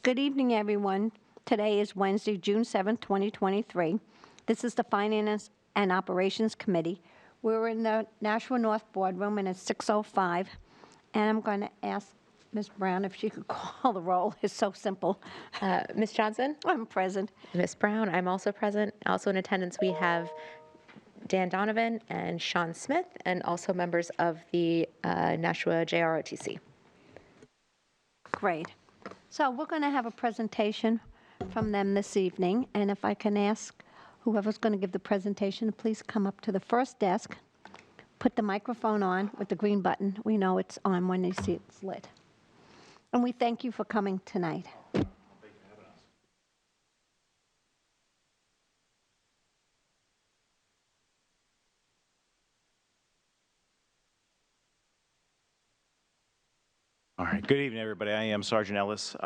Good evening, everyone. Today is Wednesday, June 7th, 2023. This is the Finance and Operations Committee. We're in the Nashua North Boardroom, and it's 6:05. And I'm going to ask Ms. Brown if she could call the roll. It's so simple. Ms. Johnson? I'm present. Ms. Brown, I'm also present. Also in attendance, we have Dan Donovan and Sean Smith, and also members of the Nashua JROTC. Great. So we're going to have a presentation from them this evening. And if I can ask whoever's going to give the presentation to please come up to the first desk, put the microphone on with the green button. We know it's on when you see it's lit. And we thank you for coming tonight. All right, good evening, everybody. I am Sergeant Ellis,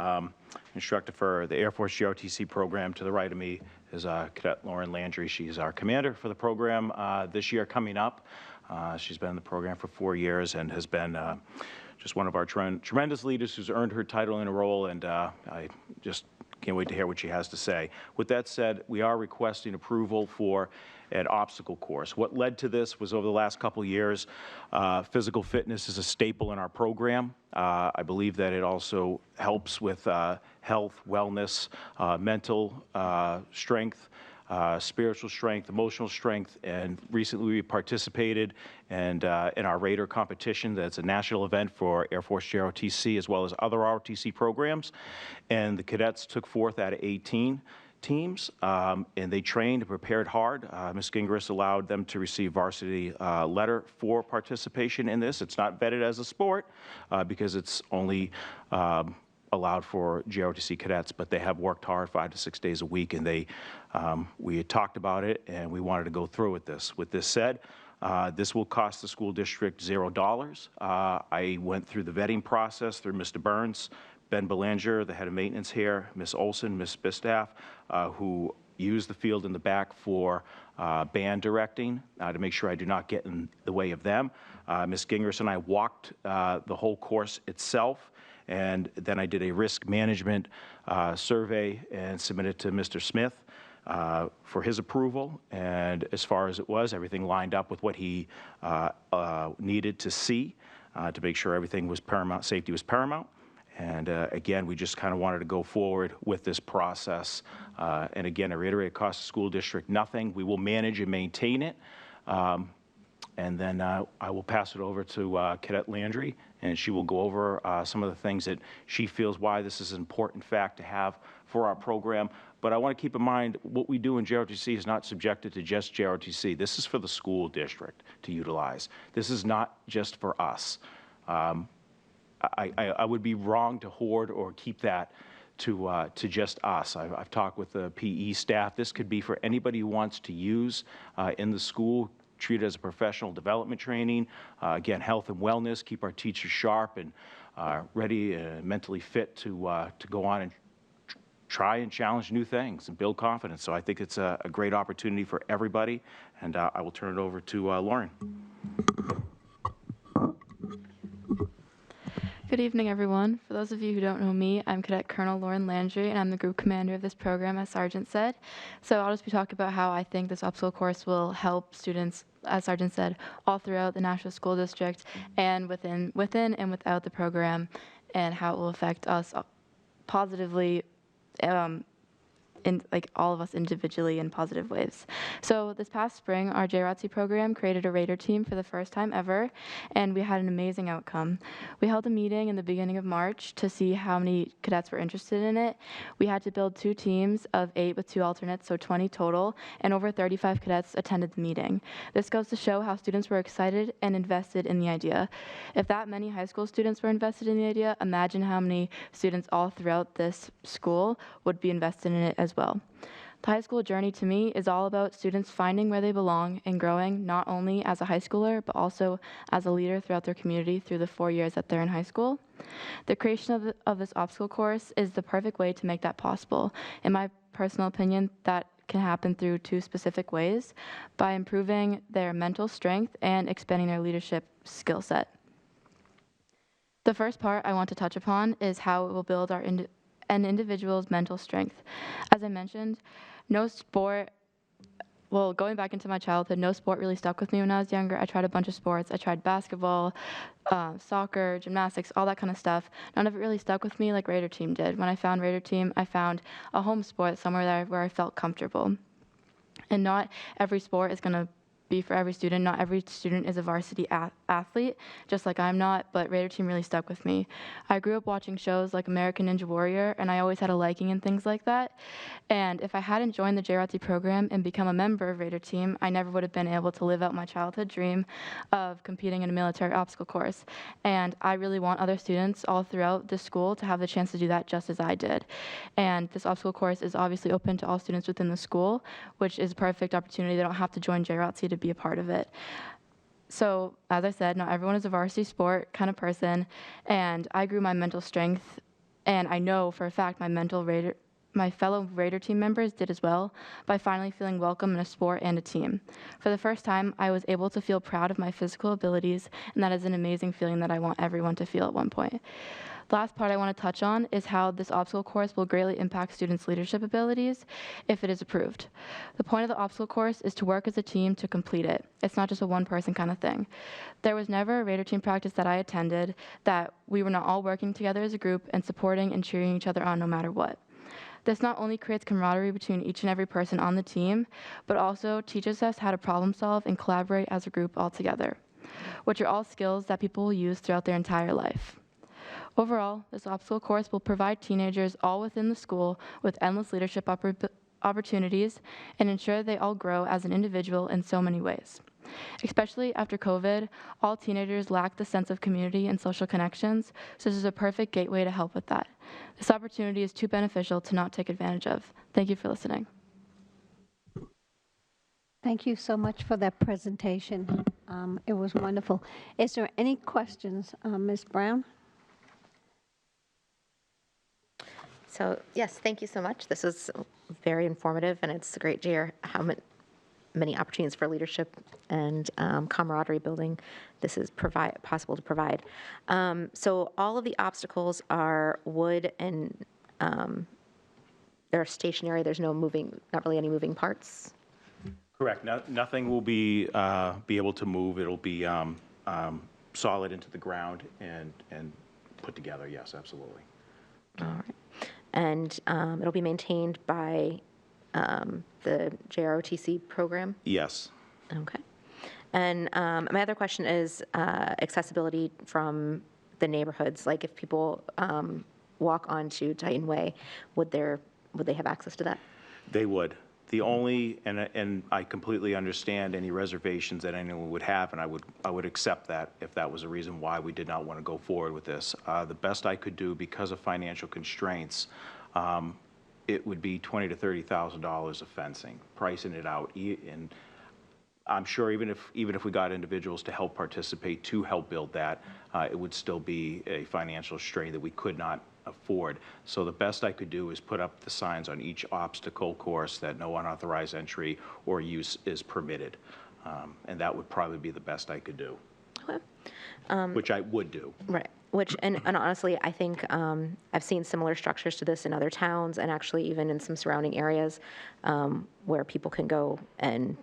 instructor for the Air Force GROTC program. To the right of me is Cadet Lauren Landry. She's our commander for the program this year coming up. She's been in the program for 4 years and has been just one of our tremendous leaders who's earned her title in a role, and I just can't wait to hear what she has to say. With that said, we are requesting approval for an obstacle course. What led to this was over the last couple of years, physical fitness is a staple in our program. I believe that it also helps with health, wellness, mental strength, spiritual strength, emotional strength, and recently we participated in our Raider competition. That's a national event for Air Force JROTC as well as other ROTC programs, and the cadets took forth out of 18 teams, and they trained and prepared hard. Ms. Gingras allowed them to receive varsity letter for participation in this. It's not vetted as a sport because it's only allowed for GROTC cadets, but they have worked hard 5 to 6 days a week, and we had talked about it, and we wanted to go through with this. With this said, this will cost the school district $0. I went through the vetting process through Mr. Burns, Ben Belanger, the head of maintenance here, Ms. Olson, Ms. Bistaff, who use the field in the back for band directing to make sure I do not get in the way of them. Ms. Gingras and I walked the whole course itself, and then I did a risk management survey and submitted to Mr. Smith for his approval. And as far as it was, everything lined up with what he needed to see to make sure everything was paramount, safety was paramount. And again, we just kind of wanted to go forward with this process. And again, I reiterate, it costs the school district nothing. We will manage and maintain it. And then I will pass it over to Cadet Landry, and she will go over some of the things that she feels why this is an important fact to have for our program. But I want to keep in mind what we do in JROTC is not subjected to just JROTC. This is for the school district to utilize. This is not just for us. I would be wrong to hoard or keep that to just us. I've talked with the PE staff. This could be for anybody who wants to use in the school, treat it as a professional development training. Again, health and wellness, keep our teachers sharp and ready and mentally fit to go on and try and challenge new things and build confidence. So I think it's a great opportunity for everybody, and I will turn it over to Lauren. Good evening, everyone. For those of you who don't know me, I'm Cadet Colonel Lauren Landry, and I'm the group commander of this program, as Sergeant said. So I'll just be talking about how I think this obstacle course will help students, as Sergeant said, all throughout the Nashua School District and within and without the program, and how it will affect us positively in all of us individually in positive ways. So this past spring, our JROTC program created a Raider team for the first time ever, and we had an amazing outcome. We held a meeting in the beginning of March to see how many cadets were interested in it. We had to build 2 teams of 8 with 2 alternates, so 20 total, and over 35 cadets attended the meeting. This goes to show how students were excited and invested in the idea. If that many high school students were invested in the idea, imagine how many students all throughout this school would be invested in it as well. The high school journey to me is all about students finding where they belong and growing not only as a high schooler, but also as a leader throughout their community through the 4 years that they're in high school. The creation of this obstacle course is the perfect way to make that possible. In my personal opinion, that can happen through 2 specific ways: by improving their mental strength and expanding their leadership skill set. The first part I want to touch upon is how it will build our an individual's mental strength. As I mentioned, no sport well, going back into my childhood, no sport really stuck with me when I was younger. I tried a bunch of sports. I tried basketball, soccer, gymnastics, all that kind of stuff. None of it really stuck with me like Raider Team did. When I found Raider Team, I found a home sport somewhere where I felt comfortable. And not every sport is going to be for every student. Not every student is a varsity athlete, just like I'm not, but Raider Team really stuck with me. I grew up watching shows like American Ninja Warrior, and I always had a liking in things like that. And if I hadn't joined the JROTC program and become a member of Raider Team, I never would have been able to live out my childhood dream of competing in a military obstacle course. And I really want other students all throughout the school to have the chance to do that just as I did. And this obstacle course is obviously open to all students within the school, which is a perfect opportunity. They don't have to join JROTC to be a part of it. So, as I said, not everyone is a varsity sport kind of person, and I grew my mental strength, and I know for a fact my fellow Raider Team members did as well by finally feeling welcome in a sport and a team. For the first time, I was able to feel proud of my physical abilities, and that is an amazing feeling that I want everyone to feel at one point. The last part I want to touch on is how this obstacle course will greatly impact students' leadership abilities if it is approved. The point of the obstacle course is to work as a team to complete it. It's not just a one-person kind of thing. There was never a Raider Team practice that I attended that we were not all working together as a group and supporting and cheering each other on no matter what. This not only creates camaraderie between each and every person on the team, but also teaches us how to problem solve and collaborate as a group all together, which are all skills that people will use throughout their entire life. Overall, this obstacle course will provide teenagers all within the school with endless leadership opportunities and ensure they all grow as an individual in so many ways. Especially after COVID, all teenagers lack the sense of community and social connections, so this is a perfect gateway to help with that. This opportunity is too beneficial to not take advantage of. Thank you for listening. Thank you so much for that presentation. It was wonderful. Is there any questions, Ms. Brown? So yes, thank you so much. This was very informative, and it's great to hear how many opportunities for leadership and camaraderie building this is possible to provide. So all of the obstacles are wood and they're stationary. There's not really any moving parts. Correct. Nothing will be able to move. It'll be solid into the ground and put together. Yes, absolutely. All right. And it'll be maintained by the JROTC program? Yes. Okay. And my other question is accessibility from the neighborhoods. Like if people walk onto Titan Way, would they have access to that? They would. The only, and I completely understand any reservations that anyone would have, and I would accept that if that was a reason why we did not want to go forward with this. The best I could do, because of financial constraints, it would be $20,000 to $30,000 of fencing, pricing it out. And I'm sure even if we got individuals to help participate, to help build that, it would still be a financial strain that we could not afford. So the best I could do is put up the signs on each obstacle course that no unauthorized entry or use is permitted. And that would probably be the best I could do. Okay. Which I would do. Right. Which, and honestly, I think I've seen similar structures to this in other towns and actually even in some surrounding areas where people can go and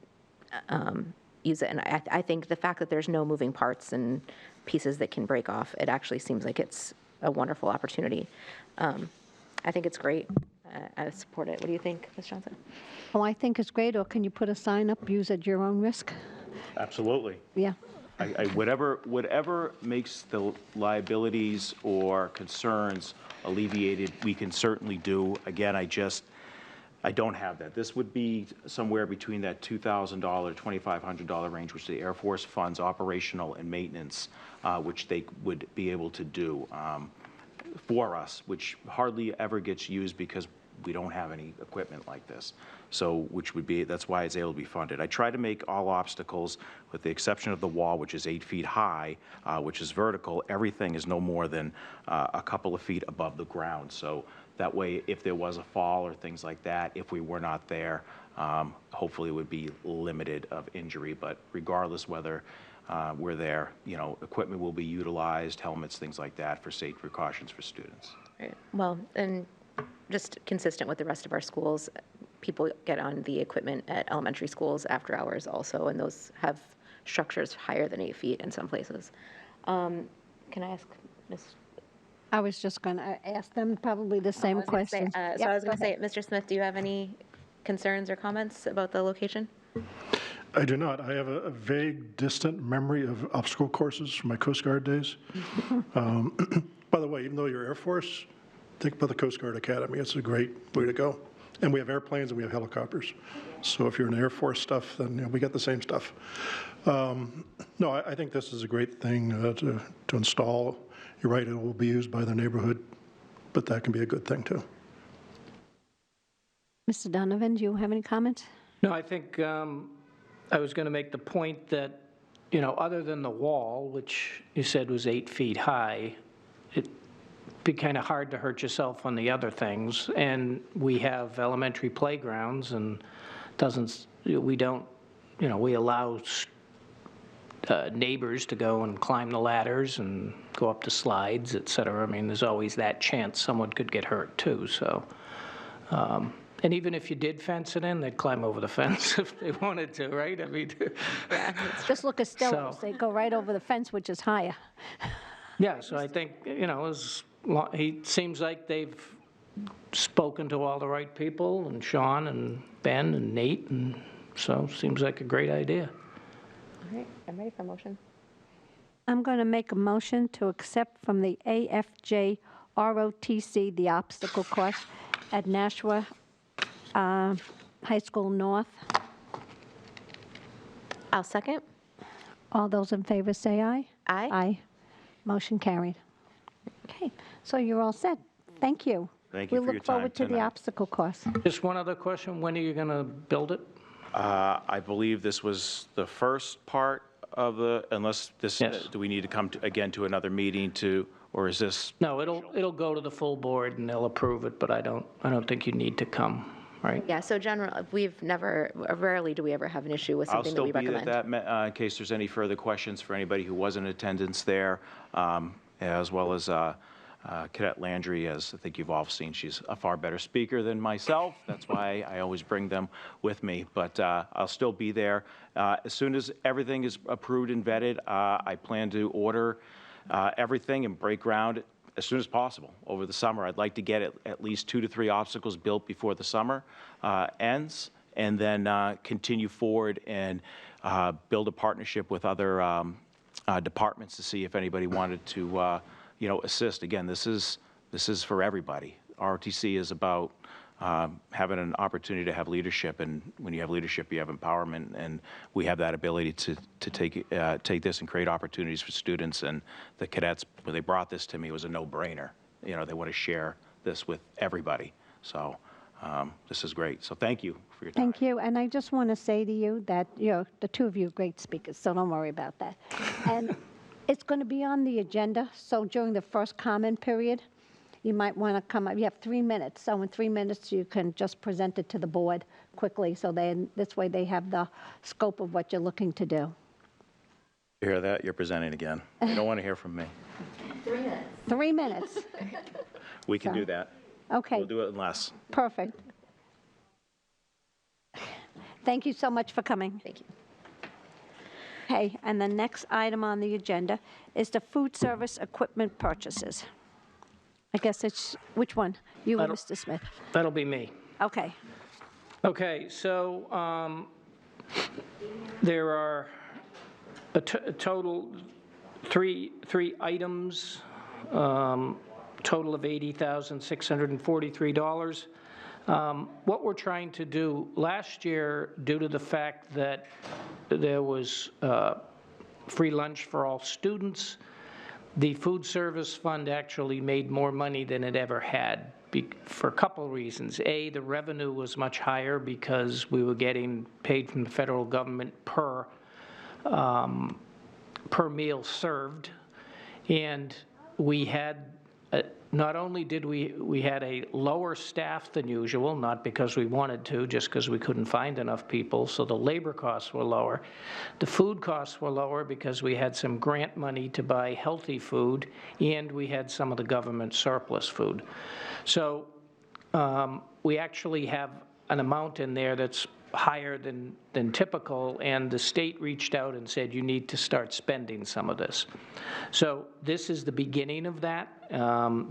use it. And I think the fact that there's no moving parts and pieces that can break off, it actually seems like it's a wonderful opportunity. I think it's great. I support it. What do you think, Ms. Johnson? Oh, I think it's great. Or can you put a sign up, use at your own risk? Absolutely. Yeah. Whatever makes the liabilities or concerns alleviated, we can certainly do. Again, I don't have that. This would be somewhere between that $2,000, $2,500 range, which the Air Force funds operational and maintenance, which they would be able to do for us, which hardly ever gets used because we don't have any equipment like this. So, that's why it's able to be funded. I try to make all obstacles, with the exception of the wall, which is 8 feet high, which is vertical, everything is no more than a couple of feet above the ground. So that way, if there was a fall or things like that, if we were not there, hopefully it would be limited of injury. But regardless whether we're there, equipment will be utilized, helmets, things like that, for safe precautions for students. Right. Well, and just consistent with the rest of our schools. People get on the equipment at elementary schools after hours also, and those have structures higher than 8 feet in some places. Can I ask Ms.? I was just going to ask them probably the same questions. So Yep, I was go going to say, ahead. Mr. Smith, do you have any concerns or comments about the location? I do not. I have a vague, distant memory of obstacle courses from my Coast Guard days. By the way, even though you're Air Force, think about the Coast Guard Academy. It's a great way to go. And we have airplanes and we have helicopters. So if you're in Air Force stuff, then we got the same stuff. No, I think this is a great thing to install. You're right, it will be used by the neighborhood, but that can be a good thing too. Mr. Donovan, do you have any comments? No, I think I was going to make the point that, other than the wall, which you said was 8 feet high, it'd be kind of hard to hurt yourself on the other things. And we have elementary playgrounds, and we allow neighbors to go and climb the ladders and go up the slides, et cetera. I mean, there's always that chance someone could get hurt too, so. And even if you did fence it in, they'd climb over the fence if they wanted to, right? I mean, Just look at Stillos. So- They go right over the fence, which is higher. yeah, so I think, he seems like they've spoken to all the right people, and Sean and Ben and Nate, and so seems like a great idea. All right, I'm ready for a motion. I'm going to make a motion to accept from the AFJ ROTC the obstacle course at Nashua High School North. I'll second. All those in favor say aye. Aye. Aye. Motion carried. Okay, so you're all set. Thank you. Thank you for your We look time forward to the tonight. obstacle course. Just one other question, when are you going to build it? I believe this was the first part of unless this, Yes. do we need to come again to another meeting or is this? No, it'll go to the full board and they'll approve it, but I don't think you need to come, right? Yeah, so rarely do we ever have an issue with I'll something that still we be recommend. at that, in case there's any further questions for anybody who was in attendance there, as well as Cadet Landry, as I think you've all seen. She's a far better speaker than myself. That's why I always bring them with me. But I'll still be there. As soon as everything is approved and vetted, I plan to order everything and break ground as soon as possible over the summer. I'd like to get at least 2 to 3 obstacles built before the summer ends, and then continue forward and build a partnership with other departments to see if anybody wanted to assist. Again, this is for everybody. ROTC is about having an opportunity to have leadership, and when you have leadership, you have empowerment, and we have that ability to take this and create opportunities for students. And the cadets, when they brought this to me, it was a no-brainer. They want to share this with everybody. So this is great. So thank you for your time. Thank you, and I just want to say to you that, the two of you are great speakers, so don't worry about that. And it's going to be on the agenda, so during the first comment period, you might want to come up. You have 3 minutes, so in 3 minutes, you can just present it to the board quickly, so this way they have the scope of what you're looking to do. You hear that? You're presenting again. I don't want to hear from me. 3 minutes. We can do that. Okay, We'll do it in less. perfect. Thank you so much for coming. Thank you. Okay, and the next item on the agenda is the food service equipment purchases. I guess it's, which one? You and Mr. Smith. That'll be me. Okay. Okay, so there are a total three items, total of $80,643. What we're trying to do last year, due to the fact that there was free lunch for all students, the food service fund actually made more money than it ever had for a couple of reasons. A, the revenue was much higher because we were getting paid from the federal government per meal served, and we had not only did we had a lower staff than usual, not because we wanted to, just because we couldn't find enough people, so the labor costs were lower. The food costs were lower because we had some grant money to buy healthy food, and we had some of the government surplus food. So we actually have an amount in there that's higher than typical, and the state reached out and said, you need to start spending some of this. So this is the beginning of that.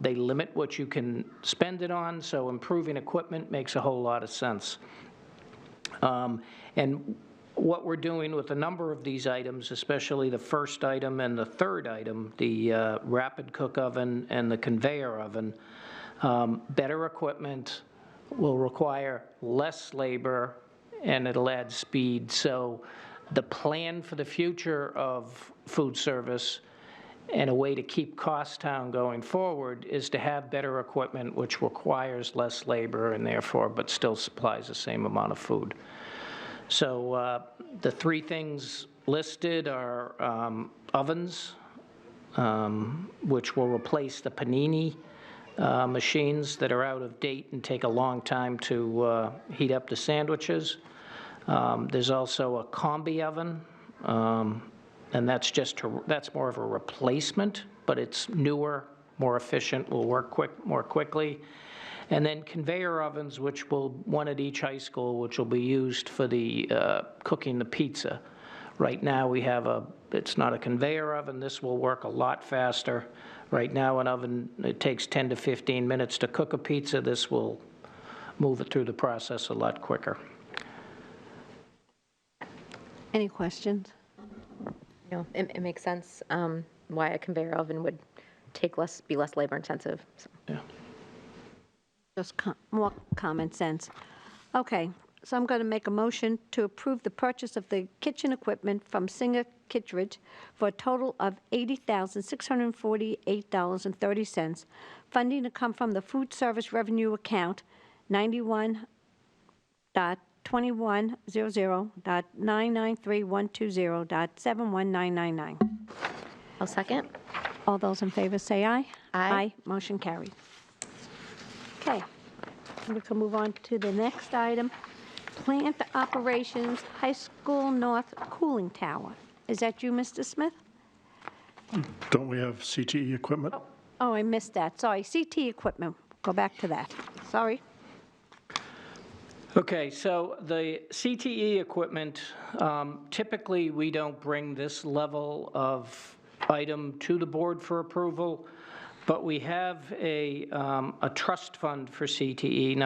They limit what you can spend it on, so improving equipment makes a whole lot of sense. And what we're doing with a number of these items, especially the first item and the third item, the rapid cook oven and the conveyor oven, better equipment will require less labor and it'll add speed. So the plan for the future of food service and a way to keep costs down going forward is to have better equipment which requires less labor and therefore but still supplies the same amount of food. So the three things listed are ovens, which will replace the panini machines that are out of date and take a long time to heat up the sandwiches. There's also a combi oven, and that's more of a replacement, but it's newer, more efficient, will work more quickly. And then conveyor ovens, which one at each high school, which will be used for the cooking the pizza. Right now we have it's not a conveyor oven. This will work a lot faster. Right now an oven, it takes 10 to 15 minutes to cook a pizza. This will move it through the process a lot quicker. Any questions? No, it makes sense why a conveyor oven would be less labor intensive. So. Yeah. Just more common sense. Okay, so I'm going to make a motion to approve the purchase of the kitchen equipment from Singer Kittredge for a total of $80,648.30. Funding to come from the food service revenue account 91.2100.993.120.71999. I'll second. All those in favor say aye. Aye. Motion carried. Okay, we can move on to the next item. Plant operations, High School North Cooling Tower. Is that you, Mr. Smith? Don't we have CTE equipment? Oh, I missed that. Sorry, CT equipment. Go back to that. Sorry. Okay, so the CTE equipment, typically we don't bring this level of item to the board for approval, but we have a trust fund for CTE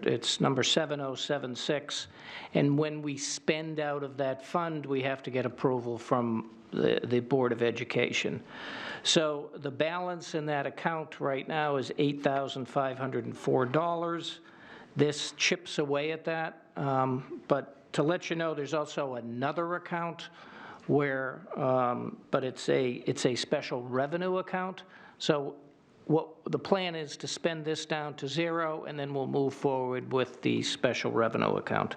it's number 7076, and when we spend out of that fund, we have to get approval from the Board of Education. So the balance in that account right now is $8,504. This chips away at that, but to let you know, there's also another account where, but it's a special revenue account. So what the plan is to spend this down to zero, and then we'll move forward with the special revenue account.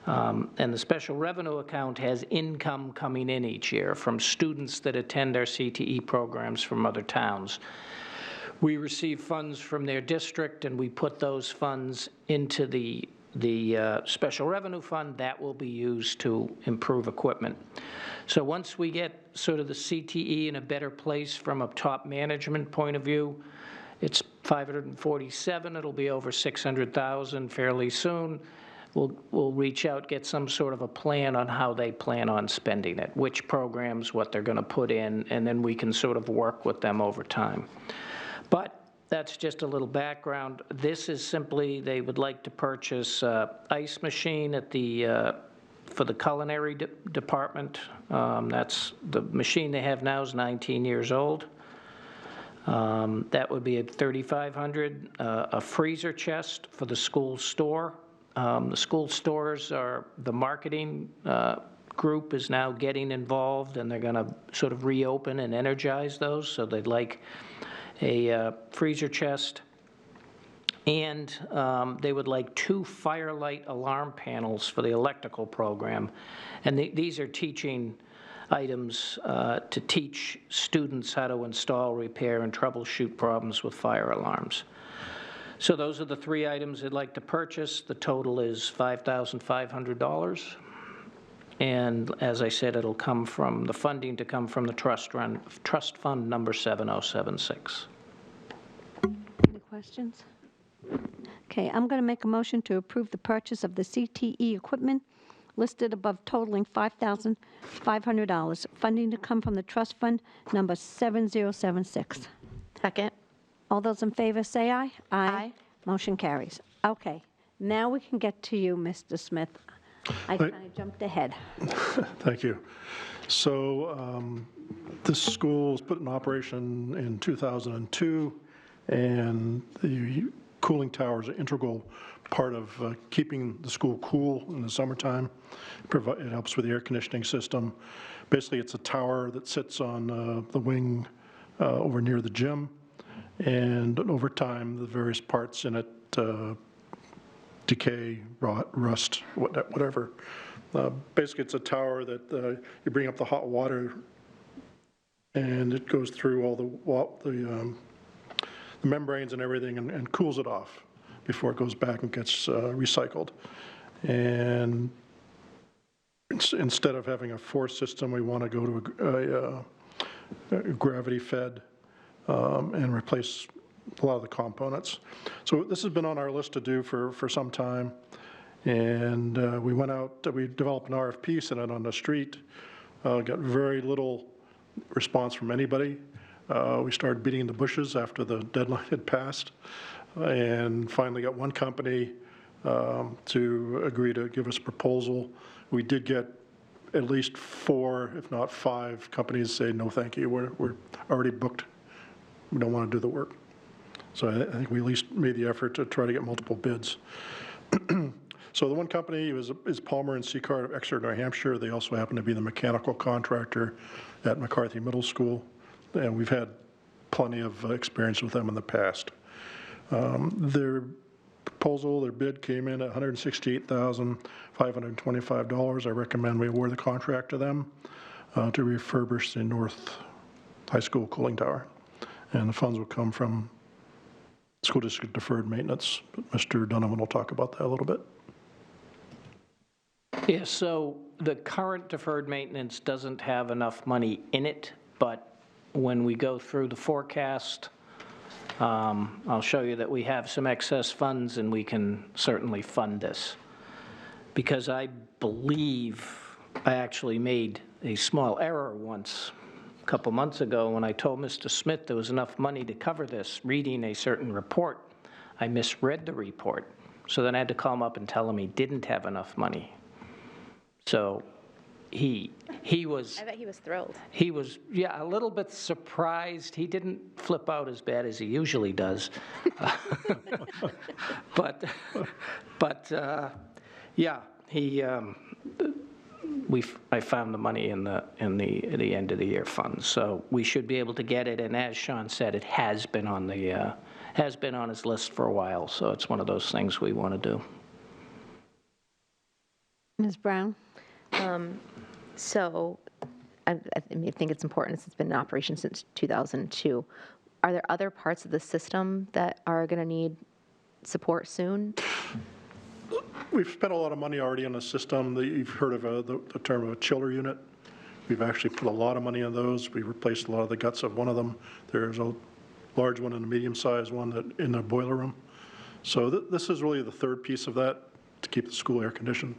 And the special revenue account has income coming in each year from students that attend our CTE programs from other towns. We receive funds from their district, and we put those funds into the special revenue fund. That will be used to improve equipment. So once we get sort of the CTE in a better place from a top management point of view, it's 547. It'll be over 600,000 fairly soon. We'll reach out, get some sort of a plan on how they plan on spending it, which programs, what they're going to put in, and then we can sort of work with them over time. But that's just a little background. This is simply, they would like to purchase ice machine at for the culinary department. That's the machine they have now is 19 years old. That would be at $3,500. A freezer chest for the school store. The school stores are, the marketing group is now getting involved, and they're going to sort of reopen and energize those. So they'd like a freezer chest, and they would like 2 firelight alarm panels for the electrical program. And these are teaching items to teach students how to install, repair, and troubleshoot problems with fire alarms. So those are the 3 items they'd like to purchase. The total is $5,500. And as I said, it'll come from the funding to come from the trust fund number 7076. Any questions? Okay, I'm going to make a motion to approve the purchase of the CTE equipment listed above totaling $5,500. Funding to come from the trust fund number 7076. Second? All those in favor say aye. Aye. Motion carries. Okay, now we can get to you, Mr. Smith. I kind of jumped ahead. Thank you. So this school was put in operation in 2002, and the cooling tower is an integral part of keeping the school cool in the summertime. It helps with the air conditioning system. Basically, it's a tower that sits on the wing over near the gym, and over time, the various parts in it decay, rot, rust, whatever. Basically, it's a tower that you bring up the hot water, and it goes through all the membranes and everything and cools it off before it goes back and gets recycled. And instead of having a force system, we want to go to a gravity-fed and replace a lot of the components. So this has been on our list to do for some time. And we went out, we developed an RFP, sent it on the street, got very little response from anybody. We started beating the bushes after the deadline had passed, and finally got one company to agree to give us a proposal. We did get at least 4, if not 5 companies say, no, thank you, we're already booked. We don't want to do the work. So I think we at least made the effort to try to get multiple bids. So the one company is Palmer and Seacard of Exeter, New Hampshire. They also happen to be the mechanical contractor at McCarthy Middle School, and we've had plenty of experience with them in the past. Their proposal, their bid came in at $168,525. I recommend we award the contract to them to refurbish the North High School cooling tower. And the funds will come from school district deferred maintenance. Mr. Donovan will talk about that a little bit. Yeah, so the current deferred maintenance doesn't have enough money in it, but when we go through the forecast, I'll show you that we have some excess funds and we can certainly fund this. Because I believe I actually made a small error once, a couple months ago, when I told Mr. Smith there was enough money to cover this, reading a certain report. I misread the report, so then I had to call him up and tell him he didn't have enough money. So he was... I bet he was thrilled. He was, yeah, a little bit surprised. He didn't flip out as bad as he usually does. But yeah, I found the money in the end of the year funds, so we should be able to get it. And as Sean said, it has been on his list for a while, so it's one of those things we want to do. Ms. Brown? So I think it's important, since it's been in operation since 2002. Are there other parts of the system that are going to need support soon? We've spent a lot of money already on the system. You've heard of the term of a chiller unit. We've actually put a lot of money on those. We replaced a lot of the guts of one of them. There's a large one and a medium-sized one in the boiler room. So this is really the third piece of that to keep the school air conditioned.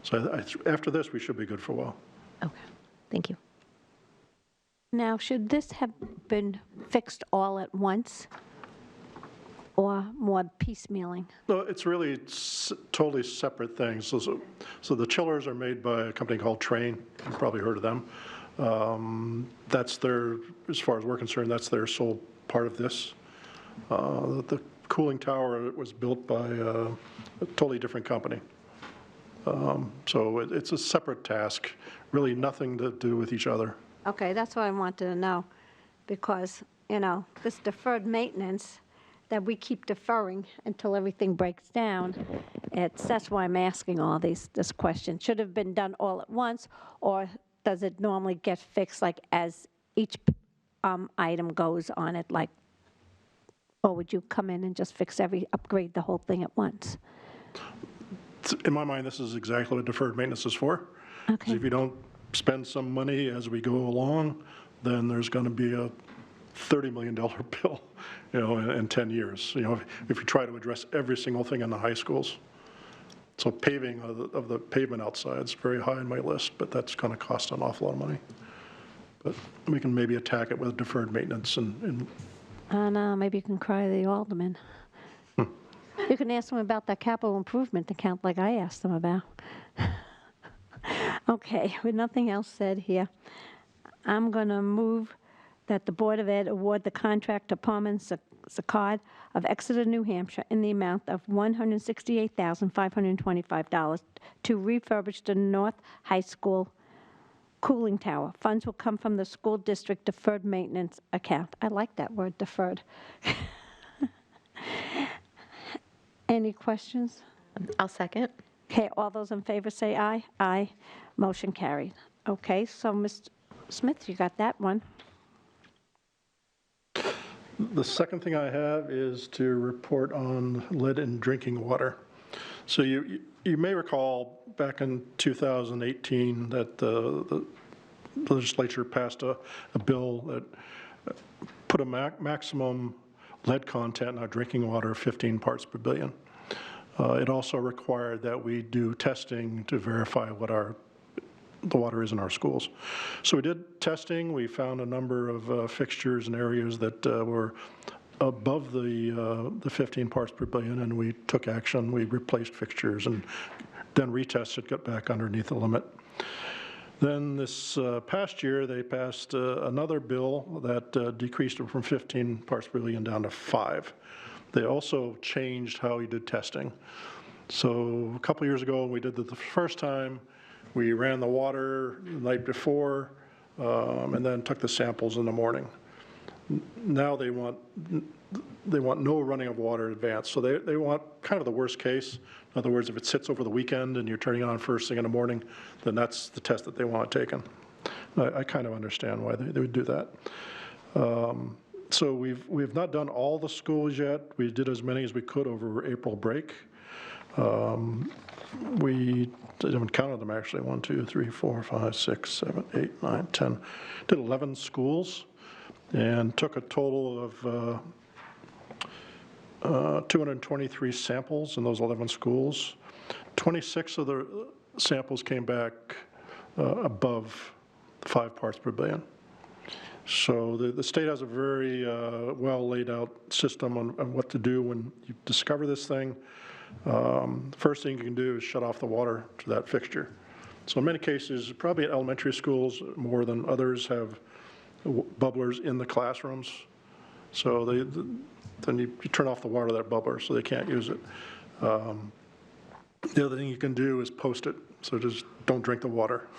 So after this, we should be good for a while. Okay, thank you. Now, should this have been fixed all at once or more piecemealing? No, it's really totally separate things. So the chillers are made by a company called Train. You've probably heard of them. That's their, as far as we're concerned, that's their sole part of this. The cooling tower was built by a totally different company. So it's a separate task, really nothing to do with each other. Okay, that's what I wanted to know, because, this deferred maintenance that we keep deferring until everything breaks down, that's why I'm asking all this question. Should it have been done all at once, or does it normally get fixed like as each item goes on it, like, or would you come in and just upgrade the whole thing at once? In my mind, this is exactly what deferred maintenance is for. Okay. If you don't spend some money as we go along, then there's going to be a $30 million bill, in 10 years, if you try to address every single thing in the high schools. So paving of the pavement outside is very high on my list, but that's going to cost an awful lot of money. But we can maybe attack it with deferred maintenance and No, maybe you can cry to the alderman. You can ask them about that capital improvement account like I asked them about. Okay, with nothing else said here, I'm going to move that the Board of Ed award the contract to Palmer Saccard of Exeter, New Hampshire, in the amount of $168,525 to refurbish the North High School cooling tower. Funds will come from the school district deferred maintenance account. I like that word, deferred. Any questions? I'll second. Okay, all those in favor say aye. Aye. Motion carried. Okay, so Mr. Smith, you got that one. The second thing I have is to report on lead in drinking water. So you may recall back in 2018 that the legislature passed a bill that put a maximum lead content in our drinking water of 15 parts per billion. It also required that we do testing to verify what the water is in our schools. So we did testing. We found a number of fixtures and areas that were above the 15 parts per billion, and we took action. We replaced fixtures and then retested, got back underneath the limit. Then this past year, they passed another bill that decreased it from 15 parts per billion down to 5. They also changed how we did testing. So a couple years ago, when we did it the first time, we ran the water the night before and then took the samples in the morning. Now they want no running of water in advance. So they want kind of the worst case. In other words, if it sits over the weekend and you're turning it on first thing in the morning, then that's the test that they want taken. I kind of understand why they would do that. So we've not done all the schools yet. We did as many as we could over April break. We haven't counted them actually. 1, 2, 3, 4, 5, 6, 7, 8, 9, 10. Did 11 schools and took a total of 223 samples in those 11 schools. 26 of the samples came back above 5 parts per billion. So the state has a very well laid out system on what to do when you discover this thing. The first thing you can do is shut off the water to that fixture. So in many cases, probably at elementary schools more than others, have bubblers in the classrooms. So then you turn off the water to that bubbler so they can't use it. The other thing you can do is post it. So just don't drink the water.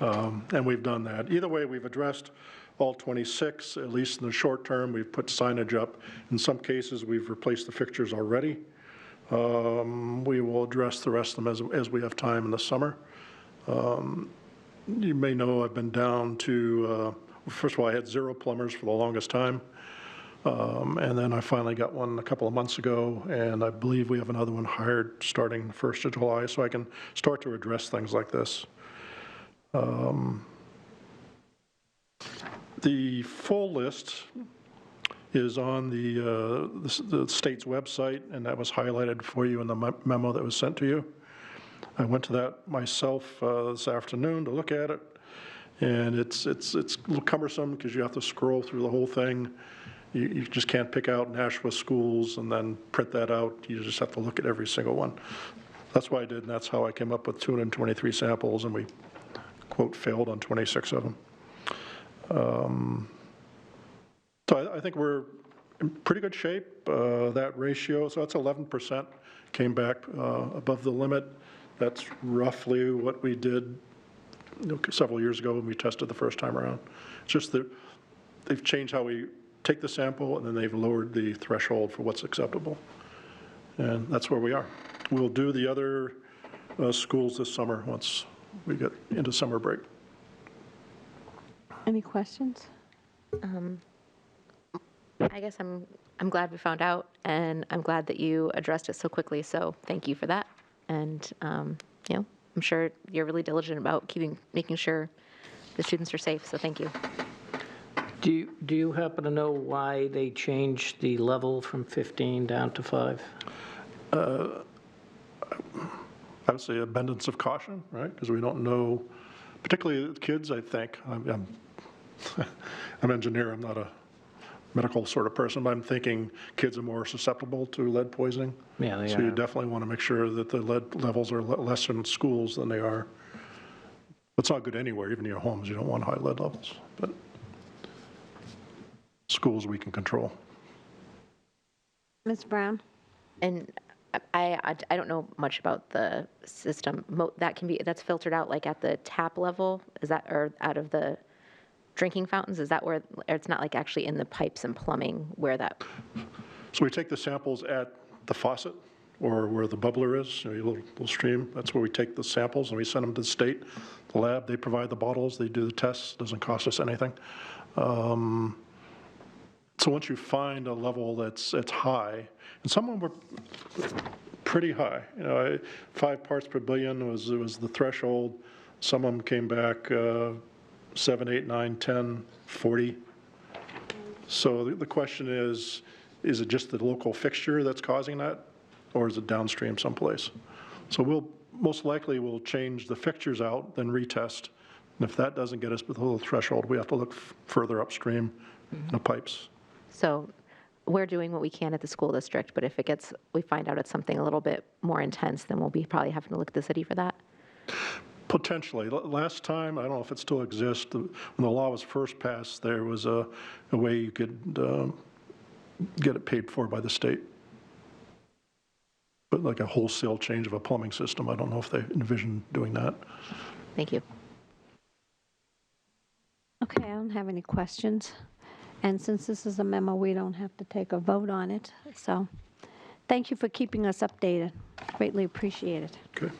And we've done that. Either way, we've addressed all 26, at least in the short term. We've put signage up. In some cases, we've replaced the fixtures already. We will address the rest of them as we have time in the summer. You may know I've been down to, first of all, I had 0 plumbers for the longest time. And then I finally got one a couple of months ago, and I believe we have another one hired starting the 1st of July, so I can start to address things like this. The full list is on the state's website, and that was highlighted for you in the memo that was sent to you. I went to that myself this afternoon to look at it, and it's a little cumbersome because you have to scroll through the whole thing. You just can't pick out Nashua schools and then print that out. You just have to look at every single one. That's what I did, and that's how I came up with 223 samples, and we, quote, failed on 26 of them. So I think we're in pretty good shape. That ratio, so that's 11%, came back above the limit. That's roughly what we did several years ago when we tested the first time around. It's just that they've changed how we take the sample, and then they've lowered the threshold for what's acceptable. And that's where we are. We'll do the other schools this summer once we get into summer break. Any questions? I guess I'm glad we found out, and I'm glad that you addressed it so quickly. So thank you for that. And I'm sure you're really diligent about making sure the students are safe. So thank you. Do you happen to know why they changed the level from 15 down to 5? I would say abundance of caution, right? Because we don't know, particularly the kids, I think. I'm an engineer, I'm not a medical sort of person, but I'm thinking kids are more susceptible to lead poisoning. Yeah, they So you are. definitely want to make sure that the lead levels are less in schools than they are. It's not good anywhere, even in your homes, you don't want high lead levels. But schools we can control. Ms. Brown? And I don't know much about the system. That's filtered out like at the tap level? Is that, or out of the drinking fountains? Is that where, or it's not like actually in the pipes and plumbing where that? So we take the samples at the faucet or where the bubbler is, you know, your little stream. That's where we take the samples and we send them to the state, the lab. They provide the bottles, they do the tests, doesn't cost us anything. So once you find a level that's high, and some of them were pretty high, you know, 5 parts per billion was the threshold. Some of them came back 7, 8, 9, 10, 40. So the question is it just the local fixture that's causing that, or is it downstream someplace? So most likely we'll change the fixtures out, then retest. And if that doesn't get us below the threshold, we have to look further upstream in the pipes. So we're doing what we can at the school district, but if we find out it's something a little bit more intense, then we'll be probably having to look at the city for that. Potentially. Last time, I don't know if it still exists, when the law was first passed, there was a way you could get it paid for by the state. But like a wholesale change of a plumbing system, I don't know if they envision doing that. Thank you. Okay, I don't have any questions. And since this is a memo, we don't have to take a vote on it. So thank you for keeping us updated. Greatly appreciate it. Okay.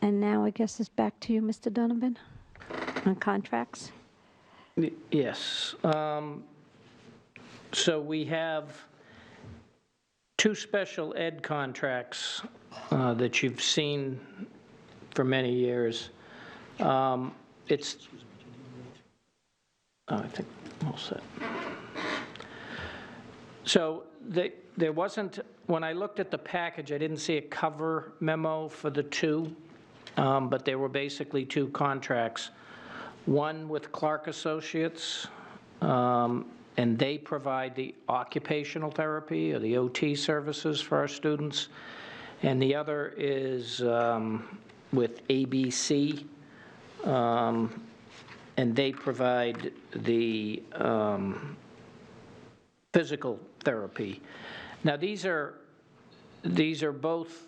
And now I guess it's back to you, Mr. Donovan, on contracts. Yes. So we have 2 special ed contracts that you've seen for many years. I think all set. So there wasn't, when I looked at the package, I didn't see a cover memo for the 2, but there were basically 2 contracts. One with Clark Associates, and they provide the occupational therapy or the OT services for our students. And the other is with ABC, and they provide the physical therapy. Now, these are both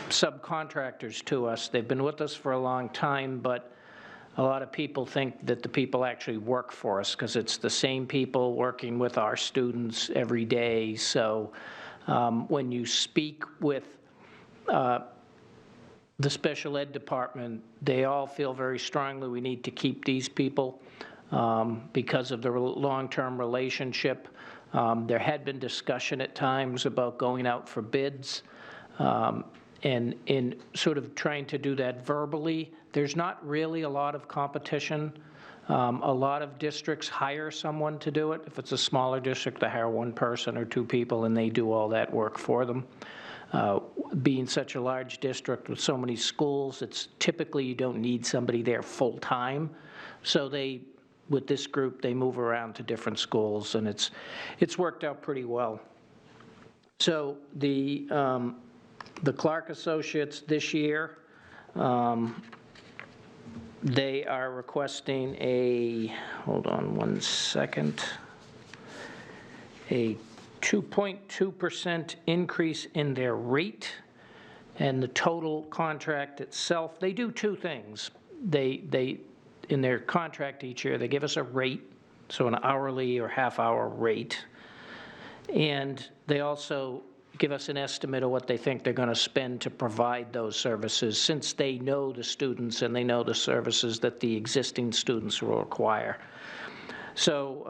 subcontractors to us. They've been with us for a long time, but a lot of people think that the people actually work for us because it's the same people working with our students every day. So when you speak with the special ed department, they all feel very strongly we need to keep these people because of the long-term relationship. There had been discussion at times about going out for bids, and in sort of trying to do that verbally. There's not really a lot of competition. A lot of districts hire someone to do it. If it's a smaller district, they hire 1 person or 2 people, and they do all that work for them. Being such a large district with so many schools, it's typically you don't need somebody there full-time. So with this group, they move around to different schools, and it's worked out pretty well. So the Clark Associates this year, they are requesting hold on one second, a 2.2% increase in their rate, and the total contract itself, they do 2 things. They in their contract each year, they give us a rate, so an hourly or half-hour rate, and they also give us an estimate of what they think they're going to spend to provide those services, since they know the students and they know the services that the existing students will require. So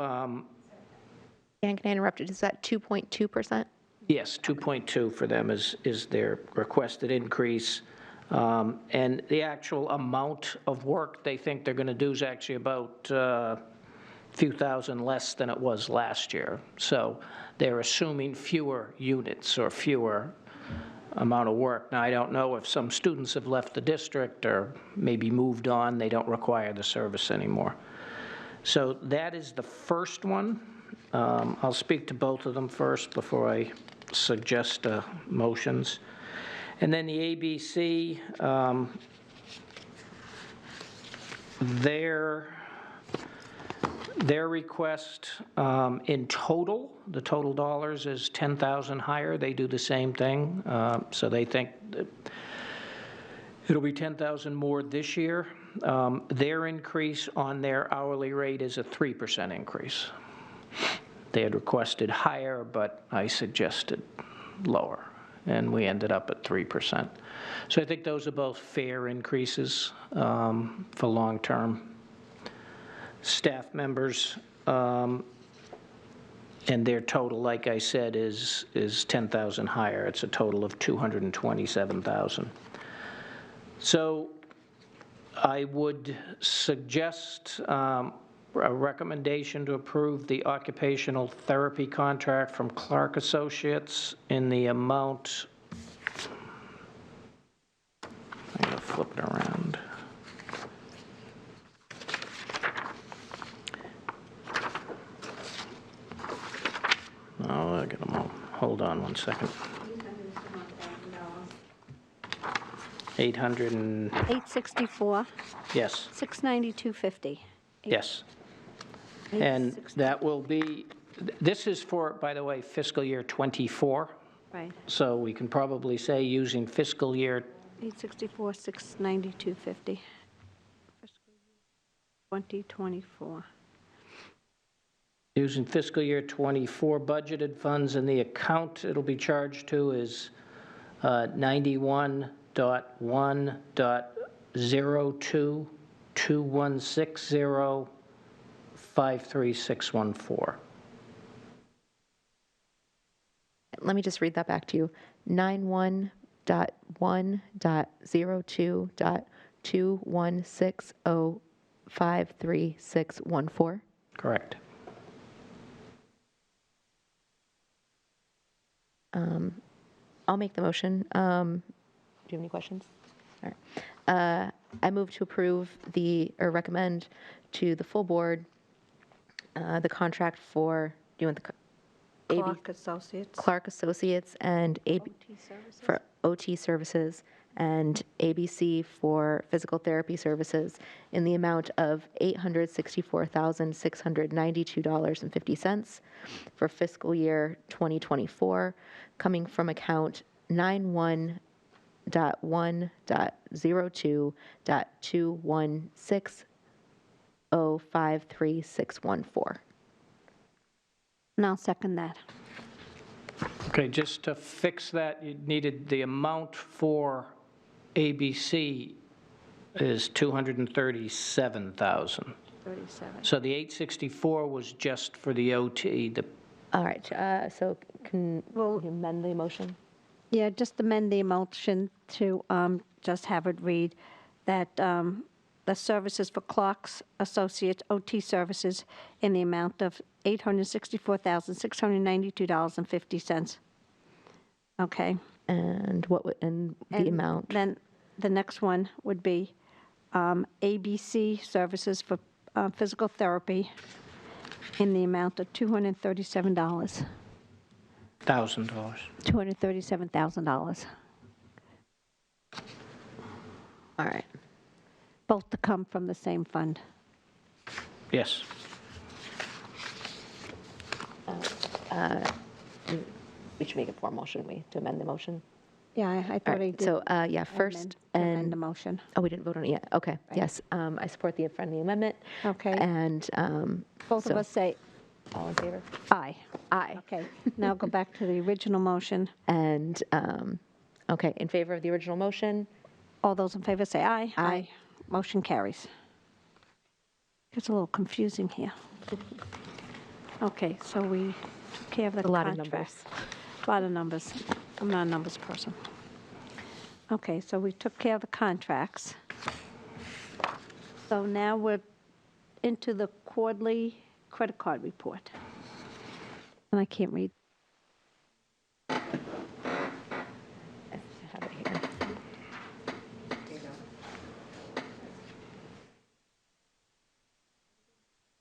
Dan, can I interrupt you? Is that 2.2%? yes, 2.2 for them is their requested increase. And the actual amount of work they think they're going to do is actually about a few thousand less than it was last year. So they're assuming fewer units or fewer amount of work. Now, I don't know if some students have left the district or maybe moved on, they don't require the service anymore. So that is the first one. I'll speak to both of them first before I suggest motions. And then the ABC, their request in total, the total dollars is 10,000 higher. They do the same thing. So they think that it'll be 10,000 more this year. Their increase on their hourly rate is a 3% increase. They had requested higher, but I suggested lower, and we ended up at 3%. So I think those are both fair increases for long-term staff members. And their total, like I said, is 10,000 higher. It's a total of 227,000. So I would suggest a recommendation to approve the occupational therapy contract from Clark Associates in the amount, I'm going to flip it around. Oh, I got them all. Hold on one second. 800 and, 864, yes, 692.50. yes. And that will be, this is for, by the way, fiscal year '24. Right, So we can probably say using fiscal year, 864, 692.50. 2024. using fiscal year '24 budgeted funds, and the account it'll be charged to is 91.1.02216053,614. Let me just read that back to you. 91.1.02.216053,614. Correct. I'll make the motion. Do you have any questions? All right. I move to approve or recommend to the full board the contract for, do you want the Clark Associates. Clark Associates and for OT services and ABC for physical therapy services in the amount of $864,692.50 for fiscal year 2024, coming from account 91.1.02.216053,614. And I'll second that. Okay, just to fix that, you needed the amount for ABC is 237,000. 37. So the 864 was just for the OT, All right, so can Well- you amend the motion? Yeah, just amend the motion to just have it read that the services for Clark's Associates OT services in the amount of $864,692.50. Okay. And what would, and the And amount? Then the next one would be ABC services for physical therapy in the amount of $237,000. $237,000. All right. Both to come from the same fund. yes. We should make it formal, shouldn't we, to amend the motion? Yeah, I All thought I right, did. so, yeah, first, Amend the and, motion. oh, we didn't vote on it yet, okay, yes, I support the friendly amendment. Okay. And, Both of so- us say all in favor? aye. Aye. Okay, now go back to the original motion. And, okay, in favor of the original motion? All those in favor say aye. Aye. Motion carries. It's a little confusing here. Okay, so we took care of the A lot of contract. numbers. A lot of numbers. I'm not a numbers person. Okay, so we took care of the contracts. So now we're into the quarterly credit card report. And I can't read. I have it here.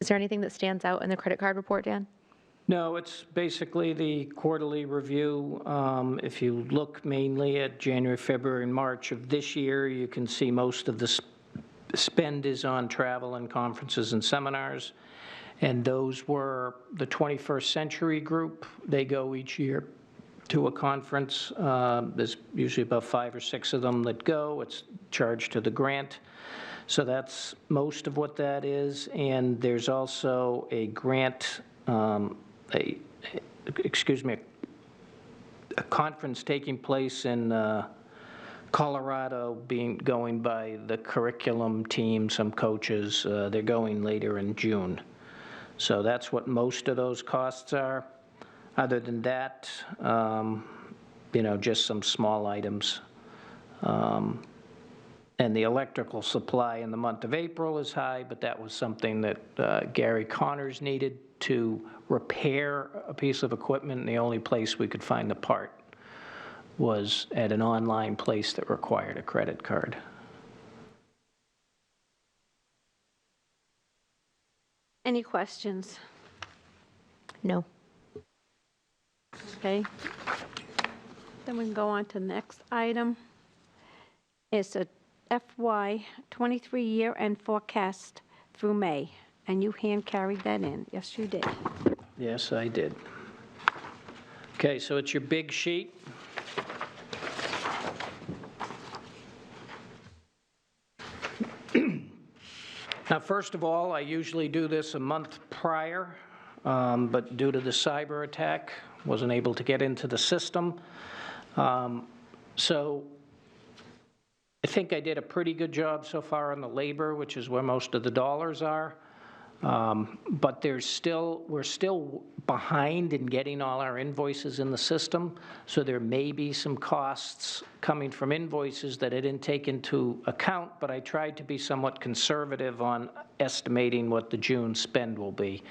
Is there anything that stands out in the credit card report, Dan? No, it's basically the quarterly review. If you look mainly at January, February, and March of this year, you can see most of the spend is on travel and conferences and seminars. And those were the 21st Century Group. They go each year to a conference. There's usually about 5 or 6 of them that go. It's charged to the grant. So that's most of what that is. And there's also a grant, a conference taking place in Colorado, going by the curriculum team, some coaches. They're going later in June. So that's what most of those costs are. Other than that, just some small items. And the electrical supply in the month of April is high, but that was something that Gary Connors needed to repair a piece of equipment, and the only place we could find the part was at an online place that required a credit card. Any questions? No. Okay. Then we can go on to the next item. It's a FY '23 year-end forecast through May, and you hand carried that in. Yes, you did. Yes, I did. Okay, so it's your big sheet. Now, first of all, I usually do this a month prior, but due to the cyber attack, wasn't able to get into the system. So I think I did a pretty good job so far on the labor, which is where most of the dollars are. But we're still behind in getting all our invoices in the system, so there may be some costs coming from invoices that I didn't take into account, but I tried to be somewhat conservative on estimating what the June spend will be.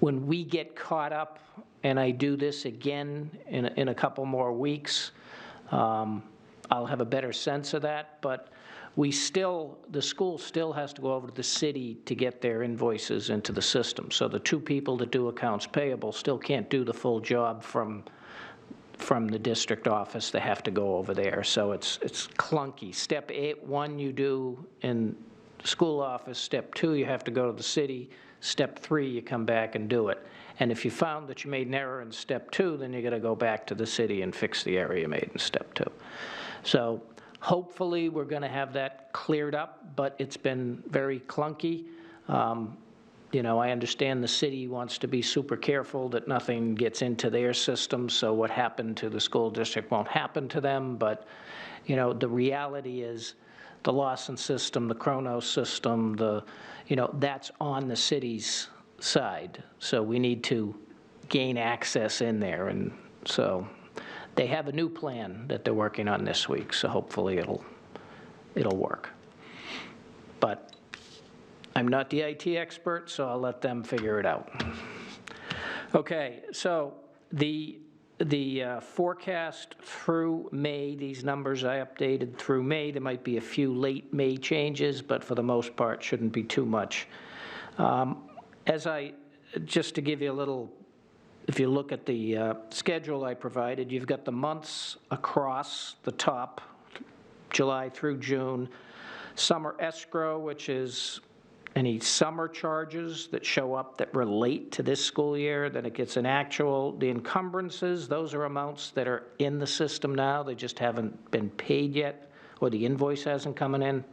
When we get caught up, and I do this again in a couple more weeks, I'll have a better sense of that, but the school still has to go over to the city to get their invoices into the system. So the 2 people that do accounts payable still can't do the full job from the district office. They have to go over there. So it's clunky. Step 1 you do in the school office. Step 2 you have to go to the city. Step 3 you come back and do it. And if you found that you made an error in step 2, then you got to go back to the city and fix the error you made in step 2. So hopefully, we're going to have that cleared up, but it's been very clunky. I understand the city wants to be super careful that nothing gets into their system, so what happened to the school district won't happen to them, but, the reality is the Lawson system, the Kronos system, that's on the city's side, so we need to gain access in there, and so they have a new plan that they're working on this week, so hopefully it'll work. But I'm not the IT expert, so I'll let them figure it out. Okay, so the forecast through May, these numbers I updated through May, there might be a few late May changes, but for the most part, shouldn't be too much. Just to give you a little, if you look at the schedule I provided, you've got the months across the top, July through June. Summer escrow, which is any summer charges that show up that relate to this school year, then it gets an actual. The encumbrances, those are amounts that are in the system now. They just haven't been paid yet, or the invoice hasn't come in.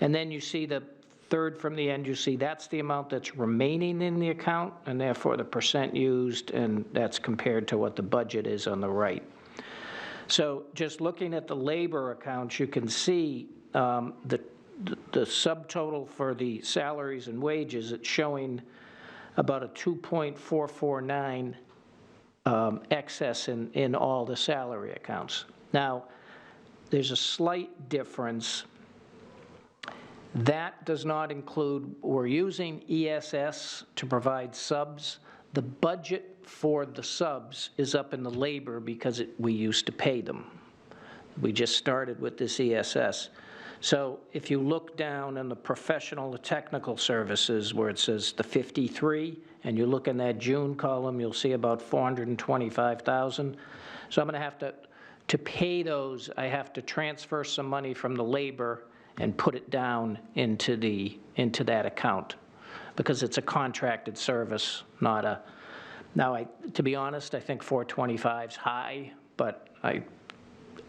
And then you see the third from the end, you see that's the amount that's remaining in the account, and therefore the percent used, and that's compared to what the budget is on the right. So just looking at the labor accounts, you can see the subtotal for the salaries and wages, it's showing about a 2.449 excess in all the salary accounts. Now, there's a slight difference. That does not include, we're using ESS to provide subs. The budget for the subs is up in the labor because we used to pay them. We just started with this ESS. So if you look down in the professional and technical services where it says the 53, and you look in that June column, you'll see about 425,000. So I'm going to have to pay those, I have to transfer some money from the labor and put it down into that account, because it's a contracted service, not a, now to be honest, I think 425 is high, but I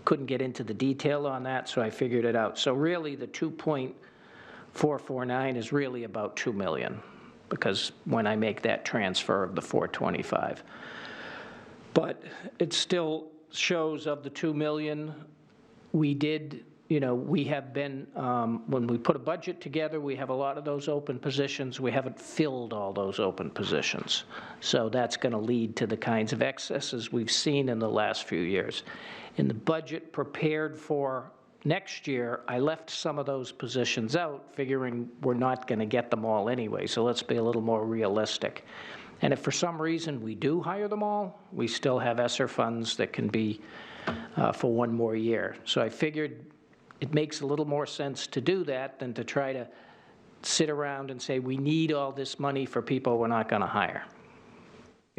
couldn't get into the detail on that, so I figured it out. So really the 2.449 is really about 2 million, because when I make that transfer of the 425. But it still shows of the 2 million, we did, we have been, when we put a budget together, we have a lot of those open positions. We haven't filled all those open positions. So that's going to lead to the kinds of excesses we've seen in the last few years. In the budget prepared for next year, I left some of those positions out, figuring we're not going to get them all anyway. So let's be a little more realistic. And if for some reason we do hire them all, we still have ESSER funds that can be for one more year. So I figured it makes a little more sense to do that than to try to sit around and say, we need all this money for people we're not going to hire.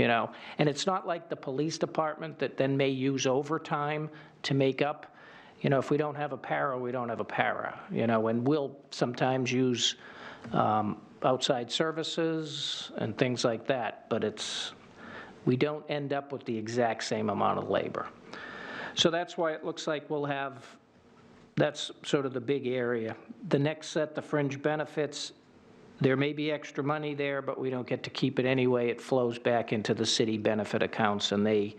And it's not like the police department that then may use overtime to make up. If we don't have a para, we don't have a para. And we'll sometimes use outside services and things like that, but we don't end up with the exact same amount of labor. So that's why it looks like we'll have, that's sort of the big area. The next set, the fringe benefits, there may be extra money there, but we don't get to keep it anyway. It flows back into the city benefit accounts, and they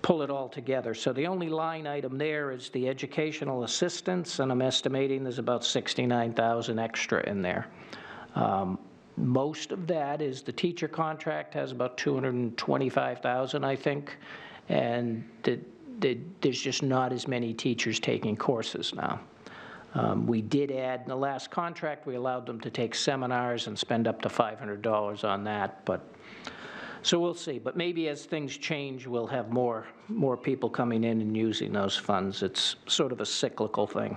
pull it all together. So the only line item there is the educational assistance, and I'm estimating there's about 69,000 extra in there. Most of that is the teacher contract has about 225,000, I think, and there's just not as many teachers taking courses now. We did add, in the last contract, we allowed them to take seminars and spend up to $500 on that, but, so we'll see. But maybe as things change, we'll have more people coming in and using those funds. It's sort of a cyclical thing.